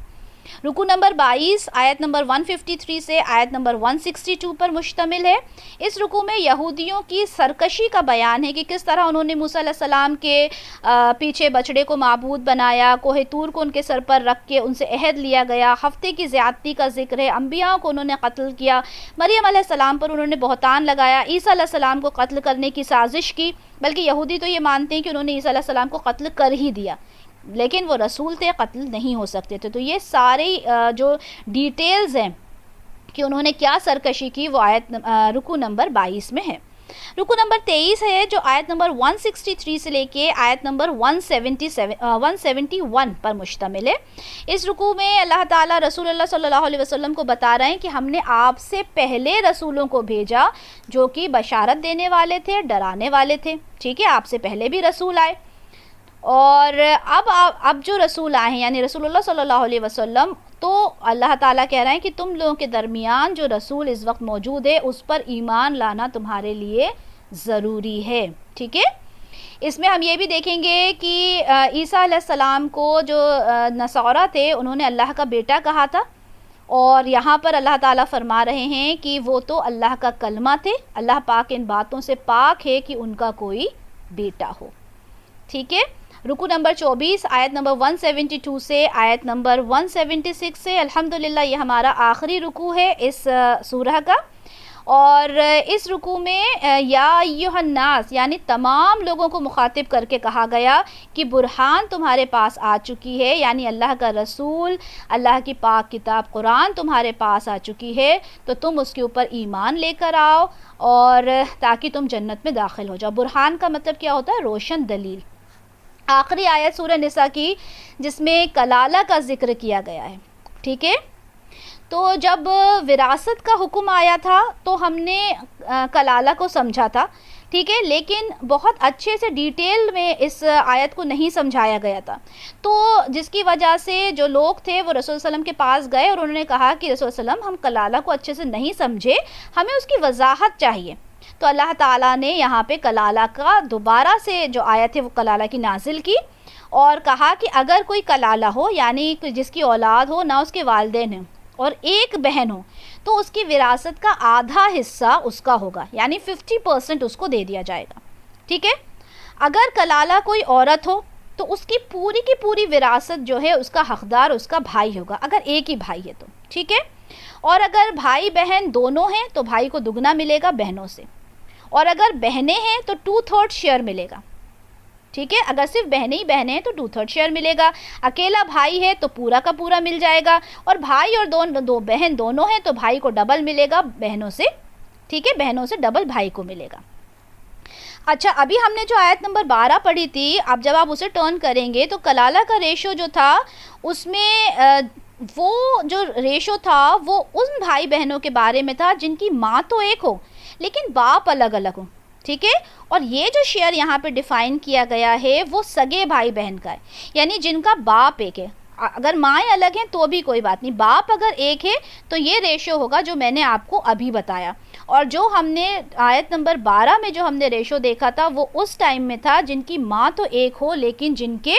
رکوع نمبر 22 آیت نمبر 153 سے آیت نمبر 162 پر مشتمل ہے. اس رکوع میں یہودیوں کی سرکشی کا بیان ہے کہ کس طرح انہوں نے موسیٰ علیہ السلام کے پیچھے بچڑے کو معبود بنایا, کوہ طور کو ان کے سر پر رکھ کے ان سے عہد لیا گیا, ہفتے کی زیادتی کا ذکر ہے, انبیاء کو انہوں نے قتل کیا, مریم علیہ السلام پر انہوں نے بہتان لگایا, عیسیٰ علیہ السلام کو قتل کرنے کی سازش کی. بلکہ یہودی تو یہ مانتے ہیں کہ انہوں نے عیسیٰ علیہ السلام کو قتل کر ہی دیا, لیکن وہ رسول تھے, قتل نہیں ہو سکتے تھے. تو یہ سارے جو ڈیٹیلز ہیں کہ انہوں نے کیا سرکشی کی, وہ آیت رکوع نمبر 22 میں ہے. رکوع نمبر 23 ہے جو آیت نمبر 163 سے لے کے آیت نمبر 171 پر مشتمل ہے. اس رکوع میں اللہ تعالیٰ رسول اللہ صلی اللہ علیہ وسلم کو بتا رہے ہیں کہ ہم نے آپ سے پہلے رسولوں کو بھیجا جو کہ بشارت دینے والے تھے, ڈرانے والے تھے, ٹھیک ہے. آپ سے پہلے بھی رسول آئے, اور اب جو رسول آئے ہیں یعنی رسول اللہ صلی اللہ علیہ وسلم, تو اللہ تعالیٰ کہہ رہے ہیں کہ تم لوگوں کے درمیان جو رسول اس وقت موجود ہے اس پر ایمان لانا تمہارے لیے ضروری ہے, ٹھیک ہے. اس میں ہم یہ بھی دیکھیں گے کہ عیسیٰ علیہ السلام کو جو نصارہ تھے انہوں نے اللہ کا بیٹا کہا تھا, اور یہاں پر اللہ تعالیٰ فرما رہے ہیں کہ وہ تو اللہ کا کلمہ تھے, اللہ پاک ان باتوں سے پاک ہے کہ ان کا کوئی بیٹا ہو, ٹھیک ہے. رکوع نمبر 24 آیت نمبر 172 سے آیت نمبر 176 سے الحمدللہ یہ ہمارا آخری رکوع ہے اس سورہ کا. اور اس رکوع میں یا ایھا الناس یعنی تمام لوگوں کو مخاطب کر کے کہا گیا کہ برہان تمہارے پاس آ چکی ہے, یعنی اللہ کا رسول, اللہ کی پاک کتاب قرآن تمہارے پاس آ چکی ہے, تو تم اس کے اوپر ایمان لے کر آؤ, اور تاکہ تم جنت میں داخل ہو جاؤ. برہان کا مطلب کیا ہوتا ہے؟ روشن دلیل. آخری آیت سورہ نساء کی جس میں کلالہ کا ذکر کیا گیا ہے, ٹھیک ہے. تو جب وراثت کا حکم آیا تھا تو ہم نے کلالہ کو سمجھا تھا, ٹھیک ہے, لیکن بہت اچھے سے ڈیٹیل میں اس آیت کو نہیں سمجھایا گیا تھا. تو جس کی وجہ سے جو لوگ تھے وہ رسول صلی اللہ علیہ وسلم کے پاس گئے اور انہوں نے کہا کہ رسول صلی اللہ علیہ وسلم ہم کلالہ کو اچھے سے نہیں سمجھے, ہمیں اس کی وضاحت چاہیے. تو اللہ تعالیٰ نے یہاں پہ کلالہ کا دوبارہ سے جو آیت ہے وہ کلالہ کی نازل کی, اور کہا کہ اگر کوئی کلالہ ہو یعنی جس کی اولاد ہو, نہ اس کے والدین ہیں, اور ایک بہن ہو, تو اس کی وراثت کا آدھا حصہ اس کا ہوگا, یعنی 50% اس کو دے دیا جائے گا, ٹھیک ہے. اگر کلالہ کوئی عورت ہو تو اس کی پوری وراثت جو ہے اس کا حقدار اس کا بھائی ہوگا، اگر ایک ہی بھائی ہے تو، ٹھیک ہے. اور اگر بھائی بہن دونوں ہیں تو بھائی کو دگنا ملے گا بہنوں سے، اور اگر بہنیں ہیں تو 2/3 شیئر ملے گا، ٹھیک ہے. اگر صرف بہنیں ہی بہنیں ہیں تو 2/3 شیئر ملے گا. اکیلا بھائی ہے تو پورا کا پورا مل جائے گا، اور بھائی اور دو بہن دونوں ہیں تو بھائی کو ڈبل ملے گا بہنوں سے، ٹھیک ہے، بہنوں سے ڈبل بھائی کو ملے گا. اچھا، ابھی ہم نے جو آیت نمبر 12 پڑھی تھی، اب جب آپ اسے ٹرن کریں گے تو کلالہ کا ریشو جو تھا اس میں وہ جو ریشو تھا وہ ان بھائی بہنوں کے بارے میں تھا جن کی ماں تو ایک ہو لیکن باپ الگ الگ ہو، ٹھیک ہے. اور یہ جو شیئر یہاں پہ ڈیفائن کیا گیا ہے وہ سگے بھائی بہن کا ہے، یعنی جن کا باپ ایک ہے. اگر مائیں الگ ہیں تو بھی کوئی بات نہیں، باپ اگر ایک ہے تو یہ ریشو ہوگا جو میں نے آپ کو ابھی بتایا. اور جو ہم نے آیت نمبر 12 میں جو ہم نے ریشو دیکھا تھا وہ اس ٹائم میں تھا جن کی ماں تو ایک ہو لیکن جن کے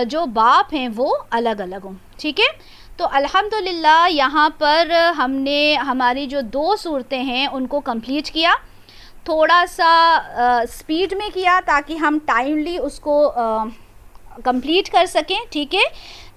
جو باپ ہیں وہ الگ الگ ہوں، ٹھیک ہے. تو الحمدللہ یہاں پر ہم نے ہماری جو 2 صورتیں ہیں ان کو کمپلیٹ کیا، تھوڑا سا سپیڈ میں کیا تاکہ ہم ٹائملی اس کو کمپلیٹ کر سکیں، ٹھیک ہے.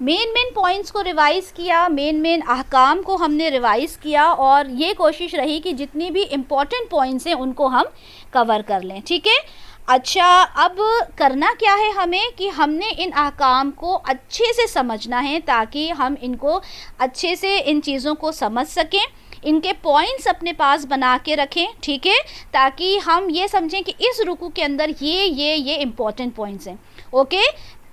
مین پوائنٹس کو ریوائز کیا، مین احکام کو ہم نے ریوائز کیا، اور یہ کوشش رہی کہ جتنی بھی امپورٹنٹ پوائنٹس ہیں ان کو ہم کور کر لیں، ٹھیک ہے. اچھا، اب کرنا کیا ہے ہمیں کہ ہم نے ان احکام کو اچھے سے سمجھنا ہے تاکہ ہم ان کو اچھے سے ان چیزوں کو سمجھ سکیں، ان کے پوائنٹس اپنے پاس بنا کے رکھیں، ٹھیک ہے، تاکہ ہم یہ سمجھیں کہ اس رکوع کے اندر یہ امپورٹنٹ پوائنٹس ہیں. اوکے،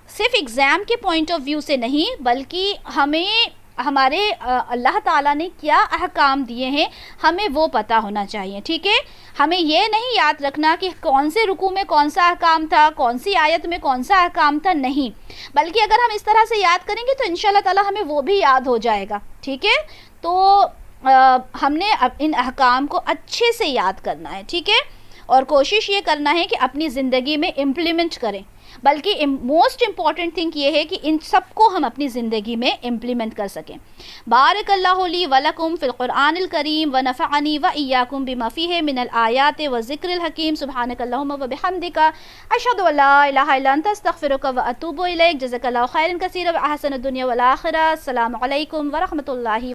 صرف ایگزام کے پوائنٹ آف ویو سے نہیں بلکہ ہمیں ہمارے اللہ تعالیٰ نے کیا احکام دیے ہیں ہمیں وہ پتہ ہونا چاہیے، ٹھیک ہے. ہمیں یہ نہیں یاد رکھنا کہ کون سے رکوع میں کون سا احکام تھا، کون سی آیت میں کون سا احکام تھا، نہیں، بلکہ اگر ہم اس طرح سے یاد کریں گے تو انشاءاللہ تعالیٰ ہمیں وہ بھی یاد ہو جائے گا، ٹھیک ہے. تو ہم نے ان احکام کو اچھے سے یاد کرنا ہے، ٹھیک ہے، اور کوشش یہ کرنا ہے کہ اپنی زندگی میں امپلیمنٹ کریں. بلکہ موسٹ امپورٹنٹ تھنگ یہ ہے کہ ان سب کو ہم اپنی زندگی میں امپلیمنٹ کر سکیں. بارک اللہ لی ولکم فی القرآن الکریم ونفعنی وإیاکم بما فیہ من الآیات والذکر الحکیم. سبحانک اللہم وبحمدک، اشہد ان لا الہ الا انت، استغفرک واتوب الیک. جزاک اللہ خیرا کثیرا، واحسن الدنیا والآخرہ. السلام علیکم ورحمۃ اللہ